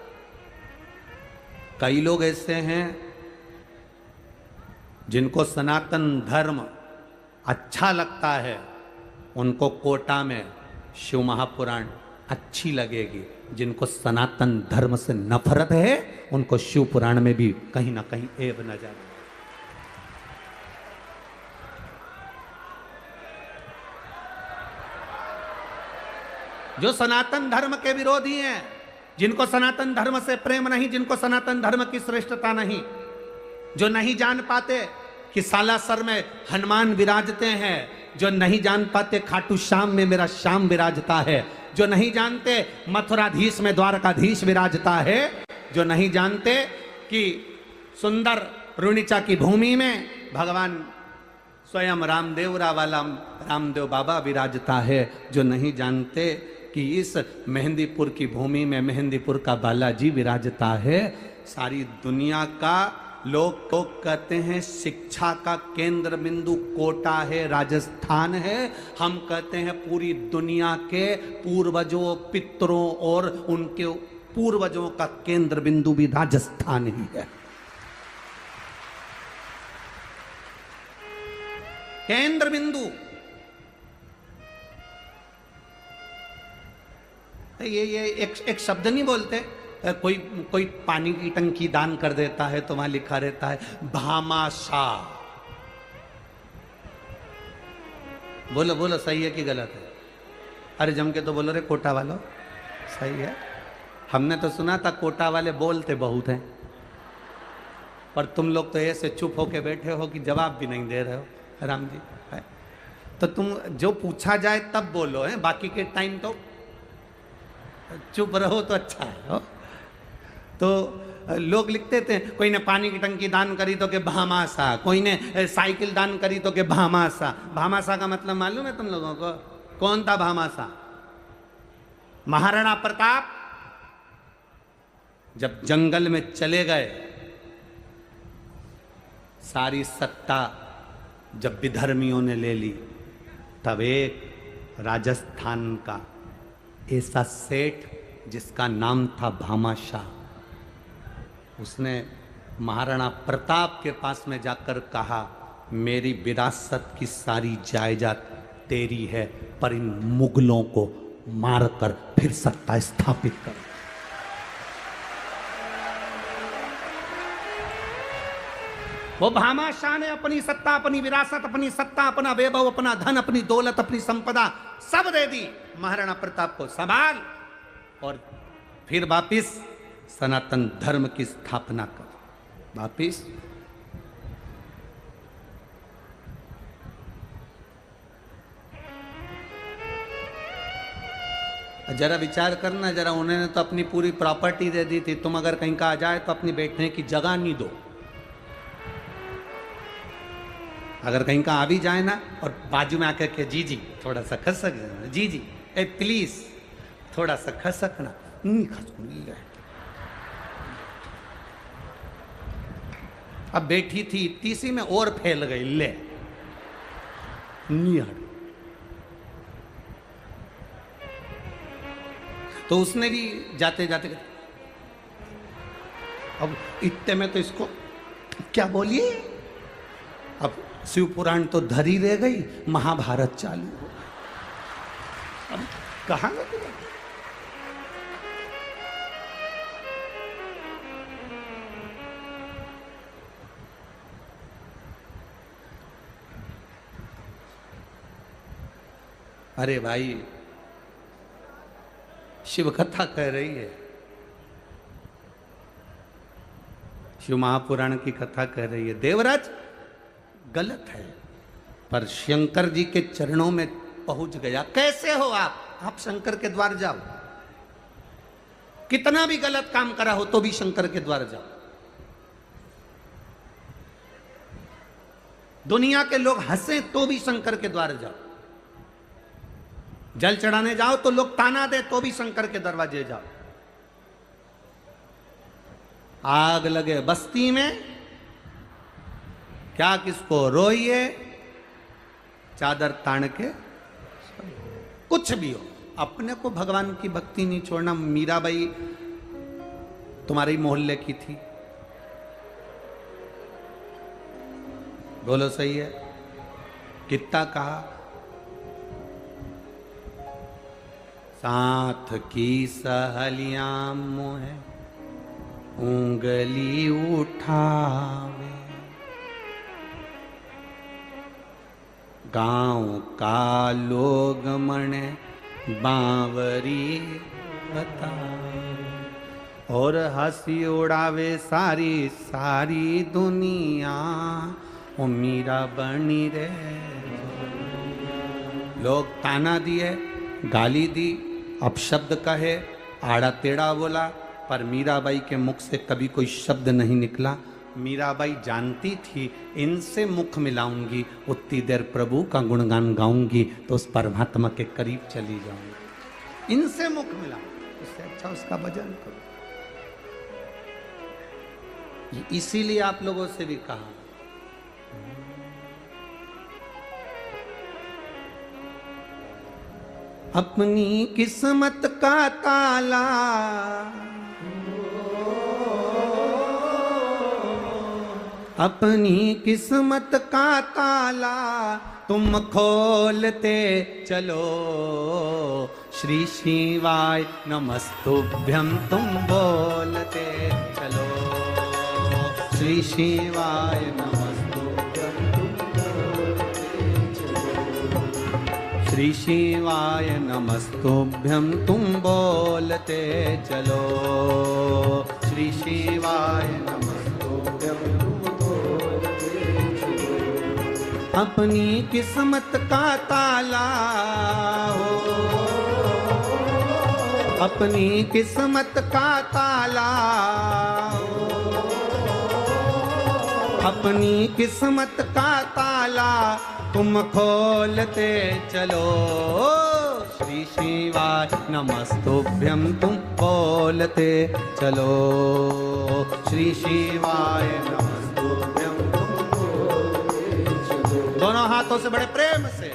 कई लोग ऐसे हैं जिनको सनातन धर्म अच्छा लगता है, उनको कोटा में शिव महापुराण अच्छी लगेगी। जिनको सनातन धर्म से नफरत है, उनको शिव पुराण में भी कहीं ना कहीं ऐब नजर आए। जो सनातन धर्म के विरोधी हैं, जिनको सनातन धर्म से प्रेम नहीं, जिनको सनातन धर्म की श्रेष्ठता नहीं, जो नहीं जान पाते कि सालासर में हनुमान विराजते हैं, जो नहीं जान पाते खाटू श्याम में मेरा श्याम विराजता है, जो नहीं जानते मथुराधीश में द्वारकाधीश विराजता है, जो नहीं जानते कि सुंदर रुणिचा की भूमि में भगवान स्वयं रामदेवरा वाला रामदेव बाबा विराजता है, जो नहीं जानते कि इस मेहंदीपुर की भूमि में मेहंदीपुर का बालाजी विराजता है। सारी दुनिया का लोग कहते हैं शिक्षा का केंद्र बिंदु कोटा है, राजस्थान है। हम कहते हैं पूरी दुनिया के पूर्वजों, पितरों और उनके पूर्वजों का केंद्र बिंदु भी राजस्थान ही है। केंद्र बिंदु ये एक शब्द नहीं बोलते। कोई पानी की टंकी दान कर देता है तो वहां लिखा रहता है भामाशाह। बोलो बोलो, सही है कि गलत है? अरे जम के तो बोलो रे कोटा वालों, सही है। हमने तो सुना था कोटा वाले बोलते बहुत हैं, पर तुम लोग तो ऐसे चुप होके बैठे हो कि जवाब भी नहीं दे रहे हो। राम जी है तो तुम जो पूछा जाए तब बोलो है, बाकी के टाइम तो चुप रहो तो अच्छा है हो? तो लोग लिखते थे कोई ने पानी की टंकी दान करी तो के भामासा, कोई ने साइकिल दान करी तो के भामासा। भामासा का मतलब मालूम है तुम लोगों को? कौन था भामासा? महाराणा प्रताप जब जंगल में चले गए, सारी सत्ता जब विधर्मियों ने ले ली, तब एक राजस्थान का ऐसा सेठ जिसका नाम था भामाशाह, उसने महाराणा प्रताप के पास में जाकर कहा मेरी विरासत की सारी जायदाद तेरी है, पर इन मुगलों को मारकर फिर सत्ता स्थापित कर। वो भामाशाह ने अपनी सत्ता, अपनी विरासत, अपनी सत्ता, अपना वैभव, अपना धन, अपनी दौलत, अपनी संपदा सब दे दी महाराणा प्रताप को, संभाल, और फिर वापिस सनातन धर्म की स्थापना कर। वापिस जरा विचार करना जरा, उन्होंने तो अपनी पूरी प्रॉपर्टी दे दी थी। तुम अगर कहीं का आ जाए तो अपनी बैठने की जगह नहीं दो। अगर कहीं का आ भी जाए ना और बाजू में आकर के जी जी थोड़ा सा खसक जाना, जी जी ए प्लीज थोड़ा सा खसकना, नहीं खसक। अब बैठी थी तीसरी में और फैल गई, ले नहीं हट। तो उसने भी जाते जाते, अब इतने में तो इसको क्या बोलिए, अब शिव पुराण तो धरी रह गई, महाभारत चालू हो गई। अब कहाँ अरे भाई, शिव कथा कह रही है, शिव महापुराण की कथा कह रही है। देवराज गलत है, पर शंकर जी के चरणों में पहुंच गया। कैसे हो आप शंकर के द्वार जाओ। कितना भी गलत काम करा हो तो भी शंकर के द्वार जाओ। दुनिया के लोग हंसे तो भी शंकर के द्वार जाओ। जल चढ़ाने जाओ तो लोग ताना दे तो भी शंकर के दरवाजे जाओ। आग लगे बस्ती में, क्या किसको रोइए, चादर तान के, कुछ भी हो, अपने को भगवान की भक्ति नहीं छोड़ना। मीराबाई तुम्हारे ही मोहल्ले की थी, बोलो सही है? कितना कहा, साथ की सहेलियां मोहे उंगली उठावे, गांव का लोग मने बावरी बतावे, और हंसी उड़ावे सारी सारी दुनिया, ओ मीरा बनी रे। लोग ताना दिए, गाली दी, अपशब्द कहे, आड़ा टेढ़ा बोला, पर मीराबाई के मुख से कभी कोई शब्द नहीं निकला। मीराबाई जानती थी इनसे मुख मिलाऊंगी उतनी देर प्रभु का गुणगान गाऊंगी तो उस परमात्मा के करीब चली जाऊंगी। इनसे मुख मिलाऊंगी, उससे अच्छा उसका भजन करो। इसीलिए आप लोगों से भी कहा, अपनी किस्मत का ताला अपनी किस्मत का ताला तुम खोलते चलो, श्री शिवाय नमस्तुभ्यं तुम बोलते चलो, श्री शिवाय नमस्तुभ्यं तुम बोलते चलो, श्री शिवाय नमस्तुभ्यं तुम बोलते चलो, श्री शिवाय नमस्तुभ्यं तुम बोलते चलो। अपनी किस्मत का ताला हो, अपनी किस्मत का ताला हो, अपनी किस्मत का ताला तुम खोलते चलो, श्री शिवाय नमस्तुभ्यं तुम बोलते चलो, श्री शिवाय नमस्तुभ्यं तुम बोलते चलो। दोनों हाथों से बड़े प्रेम से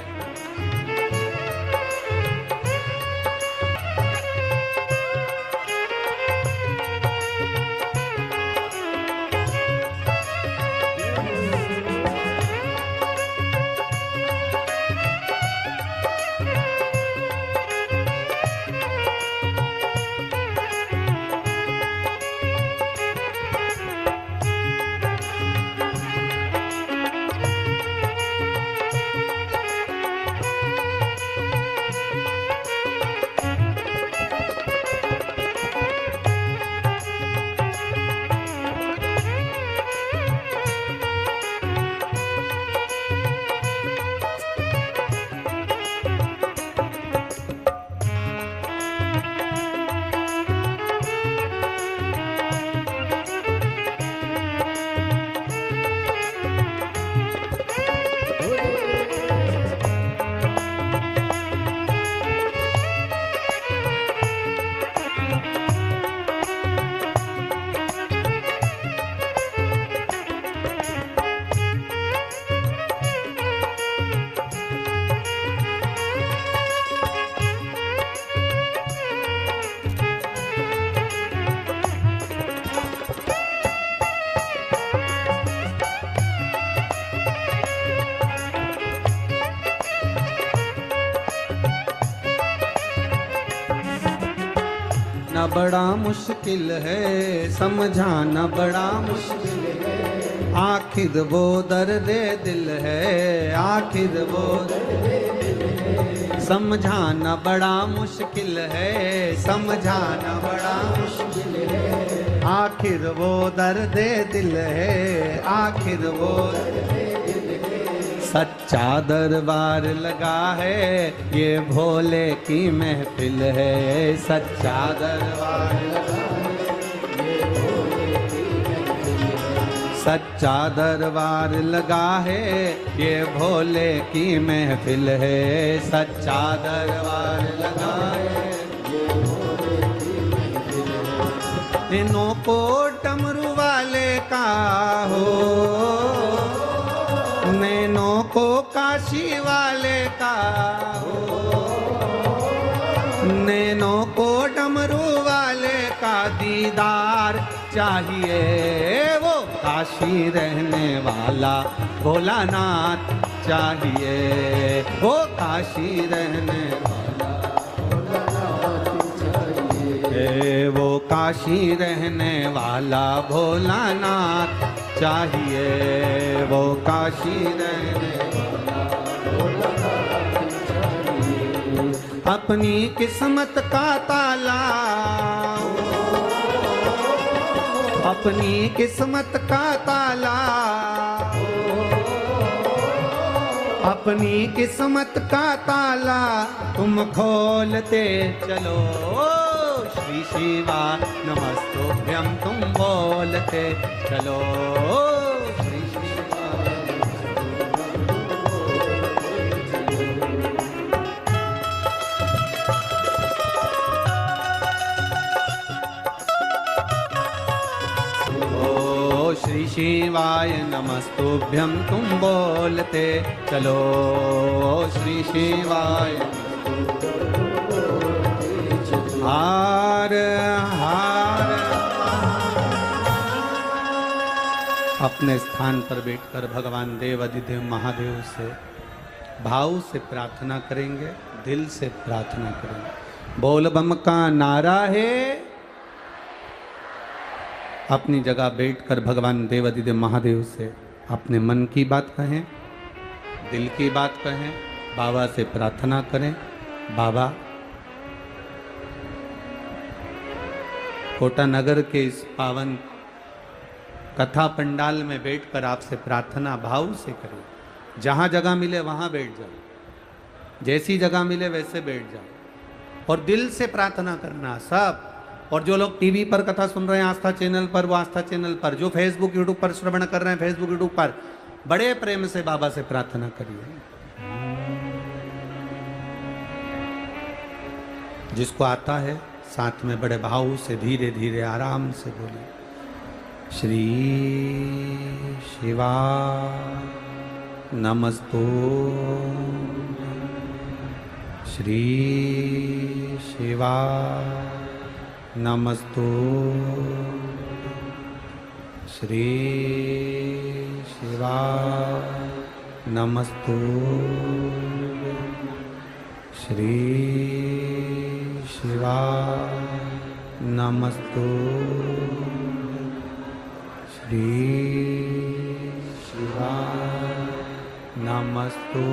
समझाना बड़ा मुश्किल है, समझाना बड़ा मुश्किल है, आखिर वो दर्द दिल है, आखिर वो दर्द दिल है, समझाना बड़ा मुश्किल है, समझाना बड़ा मुश्किल है। आखिर वो दर्द दिल है, आखिर वो दर्द दिल है। सच्चा दरबार लगा है, ये भोले की महफिल है। सच्चा दरबार लगा है, ये भोले की महफिल है। सच्चा दरबार लगा है, ये भोले की महफिल है। सच्चा दरबार लगा है, ये भोले की महफिल है। इन्हों को डमरू वाले का हो, नैनों को काशी वाले का हो, नैनों को डमरू वाले का दीदार चाहिए। वो काशी रहने वाला भोलानाथ चाहिए, वो काशी रहने वाला भोलानाथ चाहिए। वो काशी रहने वाला भोलानाथ चाहिए, वो काशी रहने वाला भोलानाथ चाहिए। अपनी किस्मत का ताला, अपनी किस्मत का ताला, अपनी किस्मत का ताला तुम खोलते चलो। श्री शिवा नमस्तुभ्यं तुम बोलते चलो। श्री शिवा ओ श्री शिवाय नमस्तुभ्यं तुम बोलते चलो। श्री शिवाय हार हार। अपने स्थान पर बैठकर भगवान देव अधिदेव महादेव से भाव से प्रार्थना करेंगे, दिल से प्रार्थना करेंगे। बोल बम का नारा है। अपनी जगह बैठकर भगवान देव अधिदेव महादेव से अपने मन की बात कहें, दिल की बात कहें, बाबा से प्रार्थना करें। बाबा, कोटा नगर के इस पावन कथा पंडाल में बैठकर आपसे प्रार्थना भाव से करें। जहाँ जगह मिले वहाँ बैठ जाओ, जैसी जगह मिले वैसे बैठ जाओ और दिल से प्रार्थना करना सब। और जो लोग टीवी पर कथा सुन रहे हैं आस्था चैनल पर, वो आस्था चैनल पर, जो फेसबुक यूट्यूब पर श्रवण कर रहे हैं फेसबुक यूट्यूब पर, बड़े प्रेम से बाबा से प्रार्थना करिए। जिसको आता है साथ में बड़े भाव से धीरे धीरे आराम से बोलिए। श्री शिवा नमस्तो, श्री शिवा नमस्तो, श्री शिवा नमस्तो, श्री शिवा नमस्तो, श्री शिवा नमस्तो।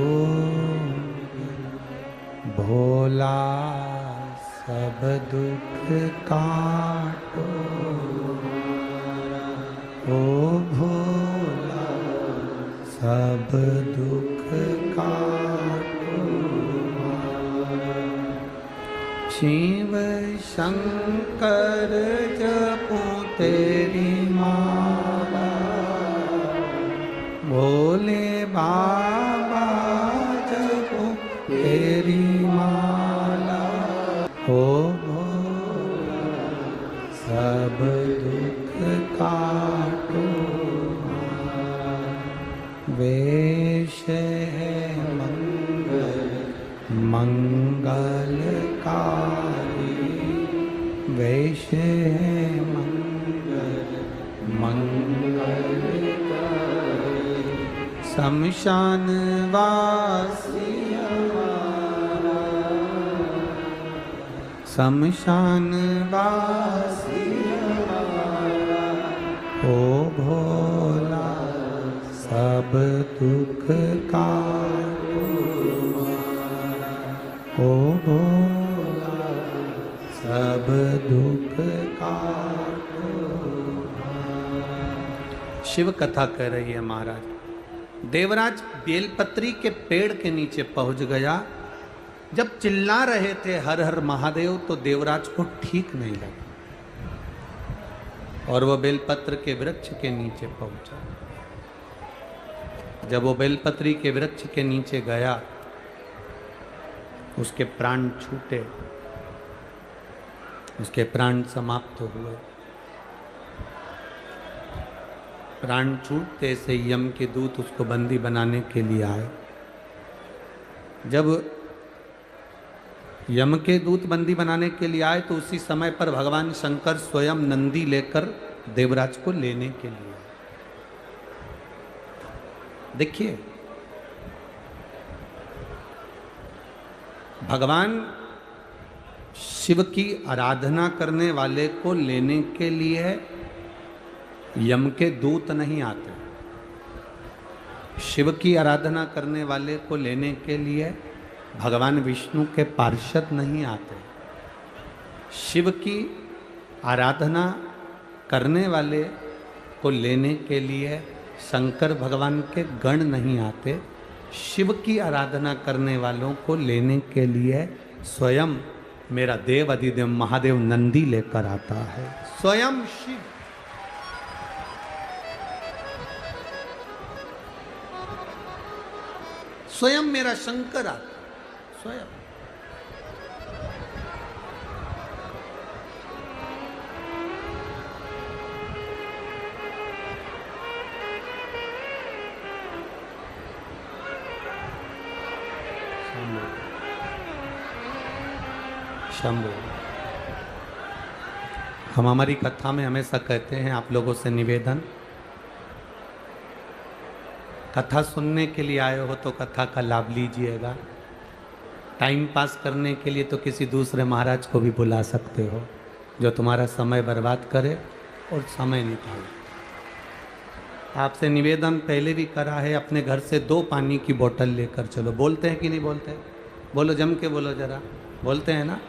भोला सब दुख काटो, ओ भोला सब दुख काटो। शिव शंकर जपो तेरी माला, भोले बाबा जपो तेरी माला। ओ भोला सब दुख काटो। वेश है मंगल मंगलकारी, वेश है मंगल मंगलकारी। शमशान वासी हमारा, शमशान वासी हमारा। ओ भोला सब दुख काटो। दुख का। शिव कथा कह रही है महाराज। देवराज बेलपत्री के पेड़ के नीचे पहुंच गया। जब चिल्ला रहे थे हर हर महादेव तो देवराज को ठीक नहीं लगा और वो बेलपत्र के वृक्ष के नीचे पहुंचा। जब वो बेलपत्री के वृक्ष के नीचे गया उसके प्राण छूटे, उसके प्राण समाप्त हुए। प्राण छूटते से यम के दूत उसको बंदी बनाने के लिए आए। जब यम के दूत बंदी बनाने के लिए आए तो उसी समय पर भगवान शंकर स्वयं नंदी लेकर देवराज को लेने के लिए आए। देखिए भगवान शिव की आराधना करने वाले को लेने के लिए यम के दूत नहीं आते। शिव की आराधना करने वाले को लेने के लिए भगवान विष्णु के पार्षद नहीं आते। शिव की आराधना करने वाले को लेने के लिए शंकर भगवान के गण नहीं आते। शिव की आराधना करने वालों को लेने के लिए स्वयं मेरा देव अधिदेव महादेव नंदी लेकर आता है। स्वयं शिव। स्वयं मेरा शंकर आता, स्वयं। शंभु। हम हमारी कथा में हमेशा कहते हैं आप लोगों से निवेदन, कथा सुनने के लिए आए हो तो कथा का लाभ लीजिएगा। टाइम पास करने के लिए तो किसी दूसरे महाराज को भी बुला सकते हो जो तुम्हारा समय बर्बाद करे और समय निकाले। आपसे निवेदन पहले भी करा है, अपने घर से 2 पानी की बोतल लेकर चलो। बोलते हैं कि नहीं बोलते? बोलो, जम के बोलो जरा। बोलते हैं ना?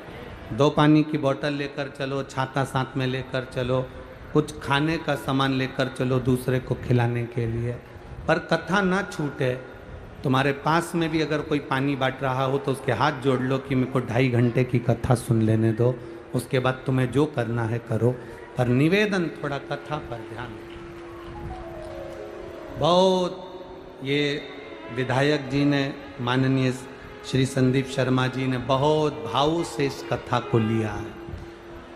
2 पानी की बोतल लेकर चलो, छाता साथ में लेकर चलो, कुछ खाने का सामान लेकर चलो दूसरे को खिलाने के लिए। पर कथा ना छूटे। तुम्हारे पास में भी अगर कोई पानी बांट रहा हो तो उसके हाथ जोड़ लो कि मेरे को 2.5 घंटे की कथा सुन लेने दो, उसके बाद तुम्हें जो करना है करो। पर निवेदन थोड़ा कथा पर ध्यान। बहुत ये विधायक जी ने, माननीय श्री संदीप शर्मा जी ने बहुत भाव से इस कथा को लिया है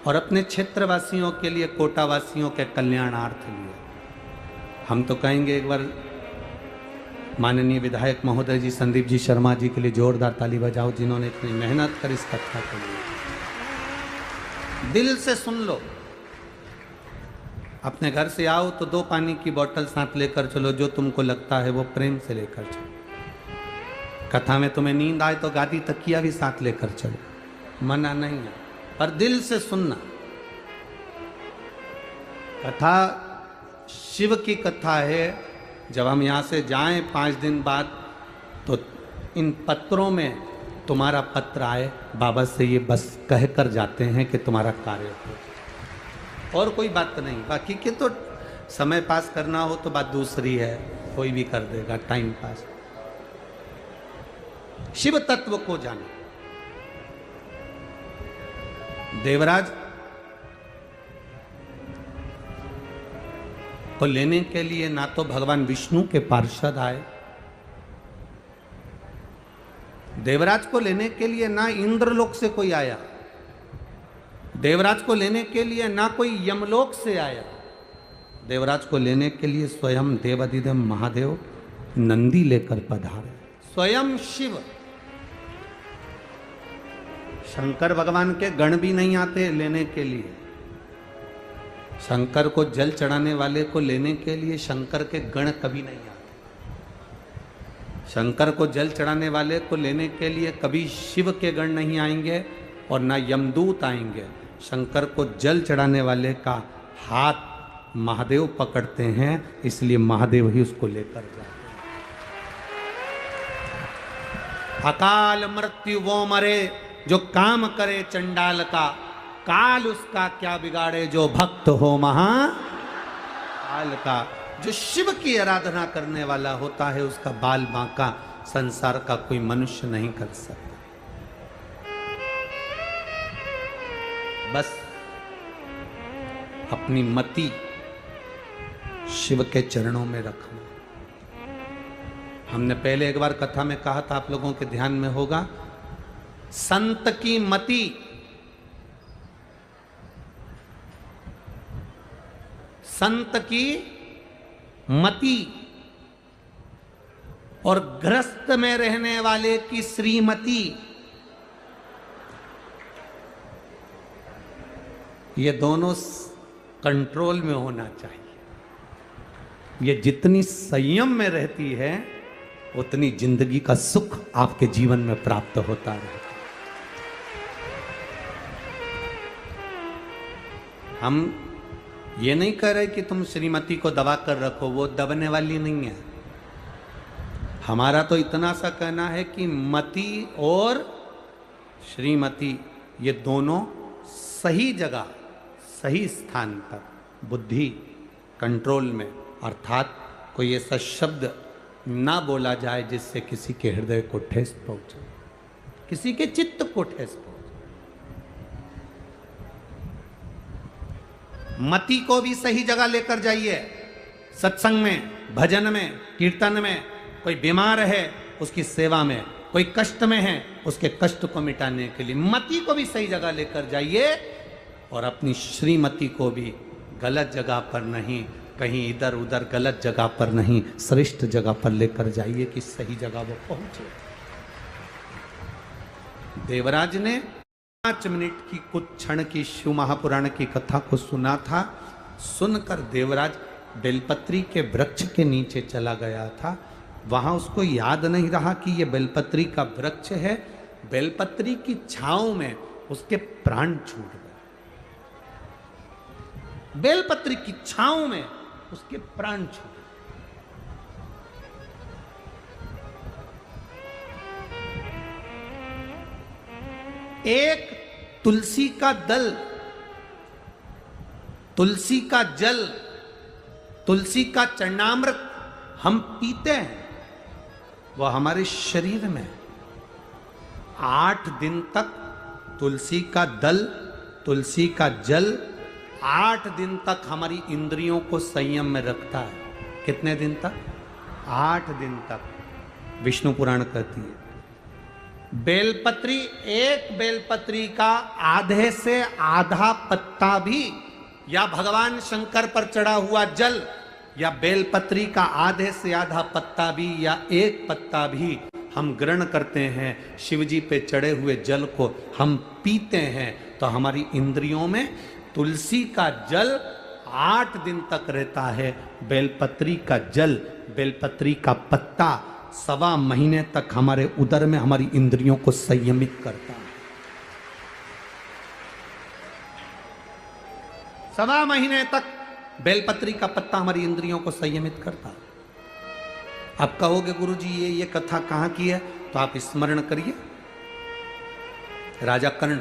और अपने क्षेत्रवासियों के लिए, कोटावासियों के कल्याणार्थ लिया। हम तो कहेंगे एक बार माननीय विधायक महोदय जी संदीप जी शर्मा जी के लिए जोरदार ताली बजाओ, जिन्होंने इतनी मेहनत कर इस कथा को लिया। दिल से सुन लो। अपने घर से आओ तो 2 पानी की बोतल साथ लेकर चलो, जो तुमको लगता है वो प्रेम से लेकर चलो। कथा में तुम्हें नींद आए तो गादी तकिया भी साथ लेकर चलो, मना नहीं है, पर दिल से सुनना। कथा शिव की कथा है। जब हम यहाँ से जाएं 5 दिन बाद तो इन पत्रों में तुम्हारा पत्र आए, बाबा से ये बस कह कर जाते हैं कि तुम्हारा कार्य हो, और कोई बात नहीं। बाकी के तो समय पास करना हो तो बात दूसरी है, कोई भी कर देगा टाइम पास। शिव तत्व को जानो। देवराज को लेने के लिए ना तो भगवान विष्णु के पार्षद आए, देवराज को लेने के लिए ना इंद्रलोक से कोई आया, देवराज को लेने के लिए ना कोई यमलोक से आया। देवराज को लेने के लिए स्वयं देवाधिदेव महादेव नंदी लेकर पधारे। स्वयं शिव। शंकर भगवान के गण भी नहीं आते लेने के लिए। शंकर को जल चढ़ाने वाले को लेने के लिए शंकर के गण कभी नहीं आते। शंकर को जल चढ़ाने वाले को लेने के लिए कभी शिव के गण नहीं आएंगे और ना यमदूत आएंगे। शंकर को जल चढ़ाने वाले का हाथ महादेव पकड़ते हैं, इसलिए महादेव ही उसको लेकर जाते हैं। अकाल मृत्यु वो मरे जो काम करे चंडाल का, काल उसका क्या बिगाड़े जो भक्त हो महाकाल का। जो शिव की आराधना करने वाला होता है उसका बाल बांका संसार का कोई मनुष्य नहीं कर सकता। बस अपनी मति शिव के चरणों में रखना। हमने पहले एक बार कथा में कहा था, आप लोगों के ध्यान में होगा, संत की मति संत की मति और ग्रस्त में रहने वाले की श्रीमती, ये दोनों कंट्रोल में होना चाहिए। ये जितनी संयम में रहती है उतनी जिंदगी का सुख आपके जीवन में प्राप्त होता रहता है। हम ये नहीं कह रहे कि तुम श्रीमती को दबा कर रखो, वो दबने वाली नहीं है। हमारा तो इतना सा कहना है कि मति और श्रीमती ये दोनों सही जगह सही स्थान पर, बुद्धि कंट्रोल में, अर्थात कोई ऐसा शब्द ना बोला जाए जिससे किसी के हृदय को ठेस पहुंचे, किसी के चित्त को ठेस पहुंचे। मति को भी सही जगह लेकर जाइए। सत्संग में, भजन में, कीर्तन में। कोई बीमार है उसकी सेवा में, कोई कष्ट में है उसके कष्ट को मिटाने के लिए मति को भी सही जगह लेकर जाइए। और अपनी श्रीमती को भी गलत जगह पर नहीं, कहीं इधर उधर गलत जगह पर नहीं, श्रेष्ठ जगह पर लेकर जाइए कि सही जगह वो पहुंचे। देवराज ने 5 मिनट की कुछ क्षण की शिव महापुराण की कथा को सुना था। सुनकर देवराज बेलपत्री के वृक्ष के नीचे चला गया था। वहां उसको याद नहीं रहा कि ये बेलपत्री का वृक्ष है। बेलपत्री की छांव में उसके प्राण छूट गए। बेलपत्री की छांव में उसके प्राण छूटे। एक तुलसी का दल, तुलसी का जल, तुलसी का चरणामृत हम पीते हैं, वह हमारे शरीर में 8 दिन तक तुलसी का दल, तुलसी का जल 8 दिन तक हमारी इंद्रियों को संयम में रखता है। कितने दिन तक? 8 दिन तक। विष्णु पुराण कहती है बेलपत्री, एक बेलपत्री का आधे से आधा पत्ता भी, या भगवान शंकर पर चढ़ा हुआ जल, या बेलपत्री का आधे से आधा पत्ता भी, या एक पत्ता भी हम ग्रहण करते हैं, शिवजी पे चढ़े हुए जल को हम पीते हैं, तो हमारी इंद्रियों में तुलसी का जल 8 दिन तक रहता है। बेलपत्री का जल, बेलपत्री का पत्ता 1.25 महीने तक हमारे उदर में हमारी इंद्रियों को संयमित करता है। 1.25 महीने तक बेलपत्री का पत्ता हमारी इंद्रियों को संयमित करता है। आप कहोगे गुरुजी ये कथा कहां की है, तो आप स्मरण करिए राजा कर्ण।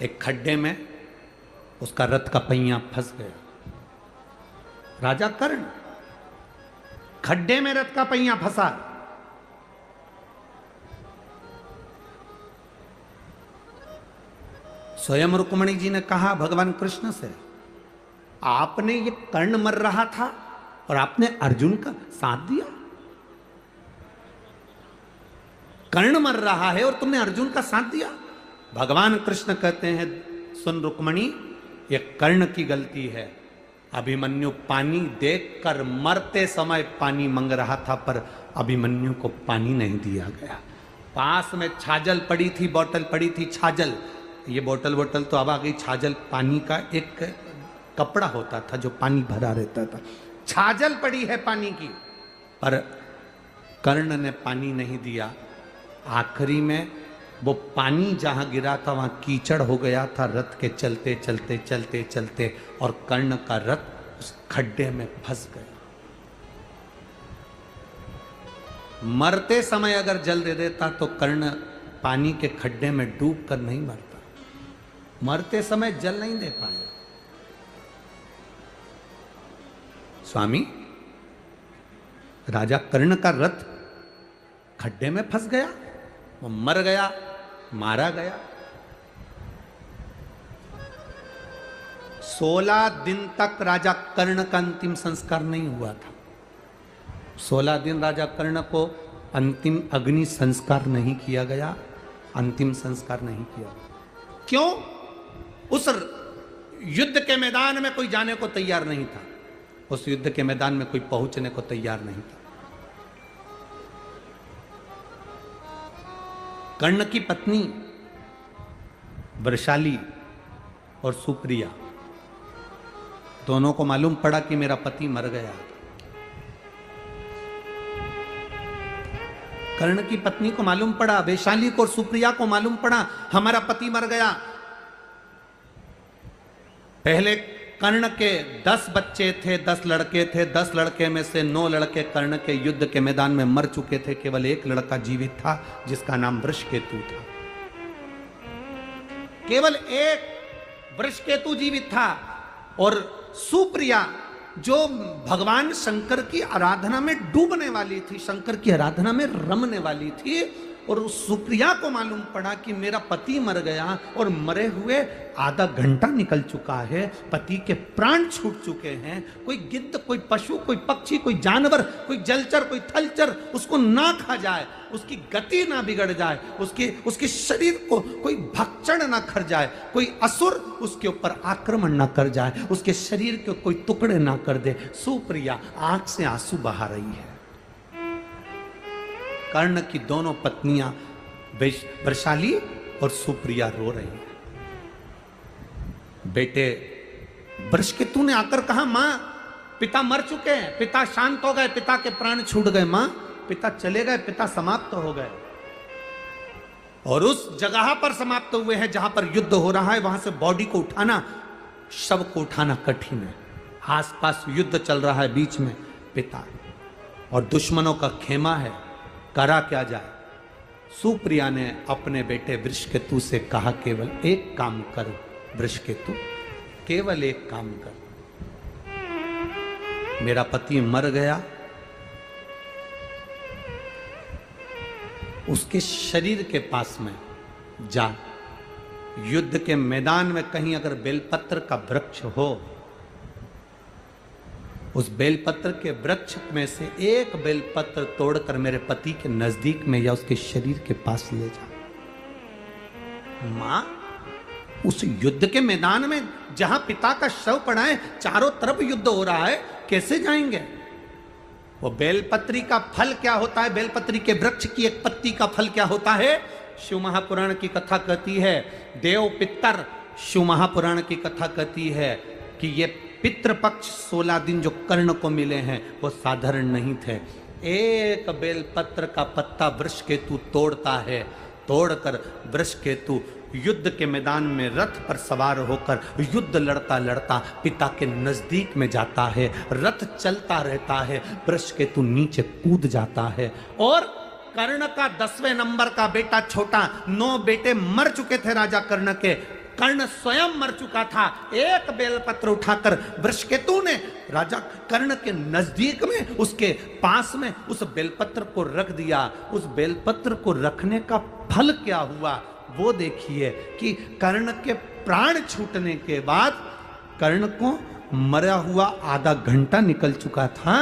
एक खड्डे में उसका रथ का पहिया फंस गया। राजा कर्ण खड्डे में रथ का पहिया फंसा। स्वयं रुक्मणी जी ने कहा भगवान कृष्ण से, आपने ये कर्ण मर रहा था और आपने अर्जुन का साथ दिया। कर्ण मर रहा है और तुमने अर्जुन का साथ दिया। भगवान कृष्ण कहते हैं, सुन रुक्मणी, ये कर्ण की गलती है। अभिमन्यु पानी देखकर मरते समय पानी मांग रहा था, पर अभिमन्यु को पानी नहीं दिया गया। पास में छाजल पड़ी थी, बोतल पड़ी थी छाजल। ये बोतल तो अब आ गई छाजल, पानी का एक कपड़ा होता था जो पानी भरा रहता था। छाजल पड़ी है पानी की, पर कर्ण ने पानी नहीं दिया। आखिरी में वो पानी जहां गिरा था वहां कीचड़ हो गया था रथ के चलते चलते चलते चलते, और कर्ण का रथ उस खड्डे में फंस गया। मरते समय अगर जल दे देता तो कर्ण पानी के खड्डे में डूब कर नहीं मरता, मरते समय जल नहीं दे पाया। स्वामी, राजा कर्ण का रथ खड्डे में फंस गया, वो मर गया, मारा गया। 16 दिन तक राजा कर्ण का अंतिम संस्कार नहीं हुआ था। 16 दिन राजा कर्ण को अंतिम अग्नि संस्कार नहीं किया गया, अंतिम संस्कार नहीं किया। क्यों? उस युद्ध के मैदान में कोई जाने को तैयार नहीं था, उस युद्ध के मैदान में कोई पहुंचने को तैयार नहीं था। कर्ण की पत्नी वृषाली और सुप्रिया दोनों को मालूम पड़ा कि मेरा पति मर गया। कर्ण की पत्नी को मालूम पड़ा, वैशाली को और सुप्रिया को मालूम पड़ा हमारा पति मर गया। पहले कर्ण के 10 बच्चे थे, 10 लड़के थे, 10 लड़के में से 9 लड़के कर्ण के युद्ध के मैदान में मर चुके थे, केवल एक लड़का जीवित था जिसका नाम वृषकेतु था। केवल एक वृषकेतु जीवित था और सुप्रिया जो भगवान शंकर की आराधना में डूबने वाली थी, शंकर की आराधना में रमने वाली थी, और उस सुप्रिया को मालूम पड़ा कि मेरा पति मर गया और मरे हुए आधा घंटा निकल चुका है, पति के प्राण छूट चुके हैं। कोई गिद्ध, कोई पशु, कोई पक्षी, कोई जानवर, कोई जलचर, कोई थलचर उसको ना खा जाए, उसकी गति ना बिगड़ जाए, उसके शरीर को कोई भक्षण ना कर जाए, कोई असुर उसके ऊपर आक्रमण ना कर जाए, उसके शरीर के कोई टुकड़े ना कर दे। सुप्रिया आंख से आंसू बहा रही है। कर्ण की दोनों पत्नियां वृषाली और सुप्रिया रो रही हैं। बेटे वृषकेतु ने आकर कहा, मां पिता मर चुके हैं, पिता शांत हो गए, पिता के प्राण छूट गए, मां पिता चले गए, पिता समाप्त हो गए। और उस जगह पर समाप्त हुए हैं जहां पर युद्ध हो रहा है, वहां से बॉडी को उठाना, शव को उठाना कठिन है। आसपास युद्ध चल रहा है, बीच में पिता और दुश्मनों का खेमा है, करा क्या जाए। सुप्रिया ने अपने बेटे वृषकेतु से कहा, केवल एक काम करो वृषकेतु, केवल एक काम कर, मेरा पति मर गया, उसके शरीर के पास में जा, युद्ध के मैदान में कहीं अगर बेलपत्र का वृक्ष हो, उस बेलपत्र के वृक्ष में से एक बेलपत्र तोड़कर मेरे पति के नजदीक में या उसके शरीर के पास ले जा। मां, उस युद्ध के मैदान में जहां पिता का शव पड़ा है, चारों तरफ युद्ध हो रहा है, कैसे जाएंगे? वो बेलपत्री का फल क्या होता है? बेलपत्री के वृक्ष की एक पत्ती का फल क्या होता है? शिव महापुराण की कथा कहती है, देव पितर, शिव महापुराण की कथा कहती है कि ये पितृपक्ष 16 दिन जो कर्ण को मिले हैं वो साधारण नहीं थे। एक बेलपत्र का पत्ता वृषकेतु तोड़ता है, तोड़कर वृषकेतु युद्ध के मैदान में रथ पर सवार होकर युद्ध लड़ता लड़ता पिता के नजदीक में जाता है। रथ चलता रहता है, वृषकेतु नीचे कूद जाता है और कर्ण का 10वें नंबर का बेटा छोटा, 9 बेटे मर चुके थे राजा कर्ण के, कर्ण स्वयं मर चुका था। एक बेलपत्र उठाकर वृषकेतु ने राजा कर्ण के नजदीक में, उसके पास में उस बेलपत्र को रख दिया। उस बेलपत्र को रखने का फल क्या हुआ वो देखिए कि कर्ण के प्राण छूटने के बाद कर्ण को मरा हुआ आधा घंटा निकल चुका था।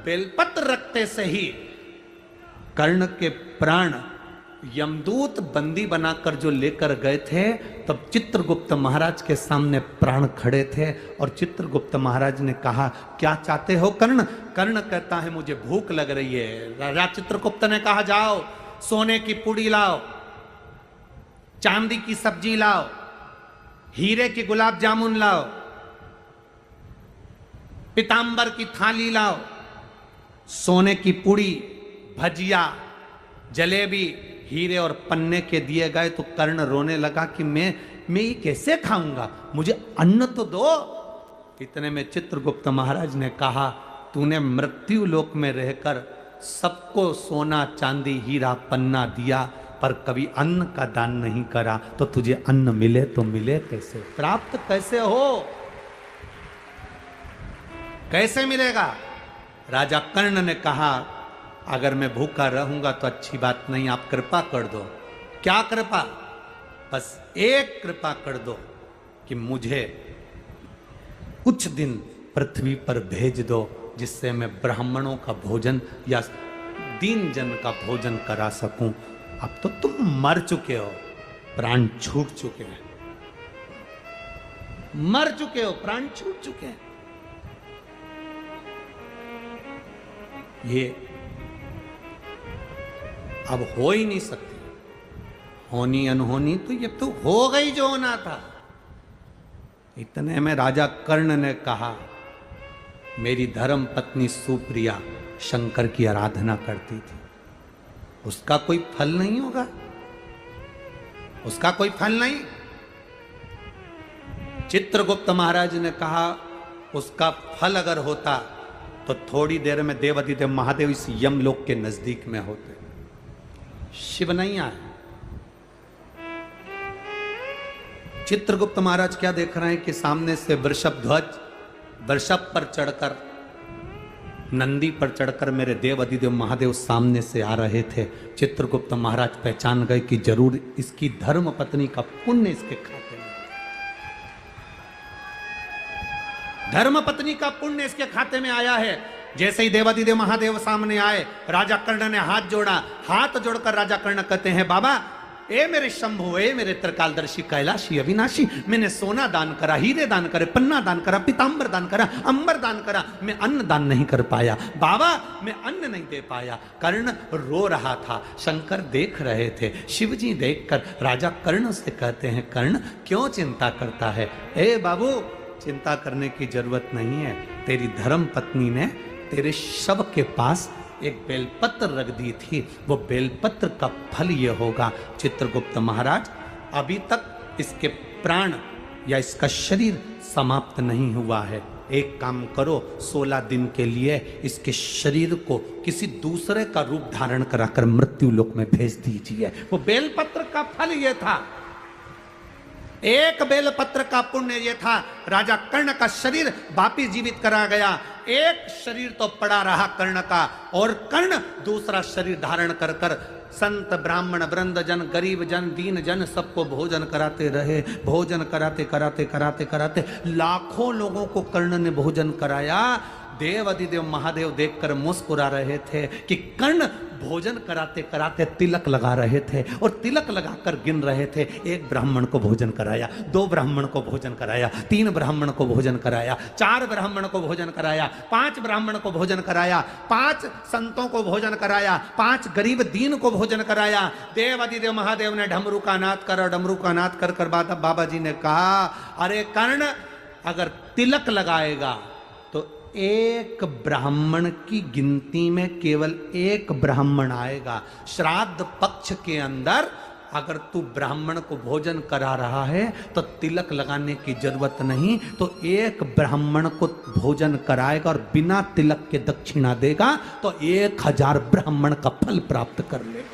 बेलपत्र रखते से ही कर्ण के प्राण यमदूत बंदी बनाकर जो लेकर गए थे, तब चित्रगुप्त महाराज के सामने प्राण खड़े थे और चित्रगुप्त महाराज ने कहा, क्या चाहते हो कर्ण? कर्ण कहता है, मुझे भूख लग रही है। राजा चित्रगुप्त ने कहा, जाओ सोने की पुड़ी लाओ, चांदी की सब्जी लाओ, हीरे की गुलाब जामुन लाओ, पीतांबर की थाली लाओ, सोने की पुड़ी, भजिया, जलेबी, हीरे और पन्ने के दिए गए। तो कर्ण रोने लगा कि मैं ये कैसे खाऊंगा, मुझे अन्न तो दो। इतने में चित्रगुप्त महाराज ने कहा, तूने मृत्यु लोक में रहकर सबको सोना चांदी हीरा पन्ना दिया, पर कभी अन्न का दान नहीं करा, तो तुझे अन्न मिले तो मिले कैसे, प्राप्त कैसे हो, कैसे मिलेगा। राजा कर्ण ने कहा अगर मैं भूखा रहूंगा तो अच्छी बात नहीं, आप कृपा कर दो। क्या कृपा? बस एक कृपा कर दो कि मुझे कुछ दिन पृथ्वी पर भेज दो, जिससे मैं ब्राह्मणों का भोजन या दीन जन का भोजन करा सकूं। अब तो तुम मर चुके हो, प्राण छूट चुके हैं, मर चुके हो, प्राण छूट चुके हैं। ये अब हो ही नहीं सकती, होनी अनहोनी तो ये तो हो गई जो होना था। इतने में राजा कर्ण ने कहा मेरी धर्म पत्नी सुप्रिया शंकर की आराधना करती थी, उसका कोई फल नहीं होगा, उसका कोई फल नहीं। चित्रगुप्त महाराज ने कहा उसका फल अगर होता तो थोड़ी देर में देवाधिदेव महादेव इस यमलोक के नजदीक में होते। शिव नहीं आए। चित्रगुप्त महाराज क्या देख रहे हैं कि सामने से वृषभ ध्वज वृषभ पर चढ़कर, नंदी पर चढ़कर मेरे देव अधिदेव महादेव सामने से आ रहे थे। चित्रगुप्त महाराज पहचान गए कि जरूर इसकी धर्म पत्नी का पुण्य इसके खाते में, धर्म पत्नी का पुण्य इसके खाते में आया है। जैसे ही देवाधिदेव महादेव सामने आए, राजा कर्ण ने हाथ जोड़ा। हाथ जोड़कर राजा कर्ण कहते हैं बाबा, ए मेरे शंभु, ए मेरे त्रिकालदर्शी कैलाशी अविनाशी, मैंने सोना दान करा, हीरे दान करे, पन्ना दान करा, पीतांबर दान करा, अंबर दान करा, मैं अन्न दान नहीं कर पाया। बाबा मैं अन्न नहीं दे पाया। कर्ण रो रहा था, शंकर देख रहे थे। शिवजी देखकर राजा कर्ण से कहते हैं कर्ण क्यों चिंता करता है? ए बाबू चिंता करने की जरूरत नहीं है, तेरी धर्म पत्नी ने तेरे शव के पास एक बेलपत्र रख दी थी, वो बेलपत्र का फल ये होगा। चित्रगुप्त महाराज अभी तक इसके प्राण या इसका शरीर समाप्त नहीं हुआ है, एक काम करो 16 दिन के लिए इसके शरीर को किसी दूसरे का रूप धारण कराकर मृत्यु लोक में भेज दीजिए। वो बेलपत्र का फल ये था, एक बेलपत्र का पुण्य ये था। राजा कर्ण का शरीर वापिस जीवित करा गया। एक शरीर तो पड़ा रहा कर्ण का, और कर्ण दूसरा शरीर धारण कर कर संत ब्राह्मण वृंद जन, गरीब जन, दीन जन सबको भोजन कराते रहे। भोजन कराते कराते कराते कराते लाखों लोगों को कर्ण ने भोजन कराया। देव अधिदेव महादेव देखकर मुस्कुरा रहे थे कि कर्ण भोजन कराते कराते तिलक लगा रहे थे, और तिलक लगाकर गिन रहे थे। एक ब्राह्मण को भोजन कराया, 2 ब्राह्मण को भोजन कराया, 3 ब्राह्मण को भोजन कराया, 4 ब्राह्मण को भोजन कराया, 5 ब्राह्मण को भोजन कराया, 5 संतों को भोजन कराया, 5 गरीब दीन को भोजन कराया। देव अधिदेव महादेव ने डमरू का नाद करा, डमरू का नाद कर कर बाबा जी ने कहा अरे कर्ण अगर तिलक लगाएगा तो एक ब्राह्मण की गिनती में केवल एक ब्राह्मण आएगा। श्राद्ध पक्ष के अंदर अगर तू ब्राह्मण को भोजन करा रहा है तो तिलक लगाने की जरूरत नहीं, तो एक ब्राह्मण को भोजन कराएगा और बिना तिलक के दक्षिणा देगा तो 1000 ब्राह्मण का फल प्राप्त कर लेगा।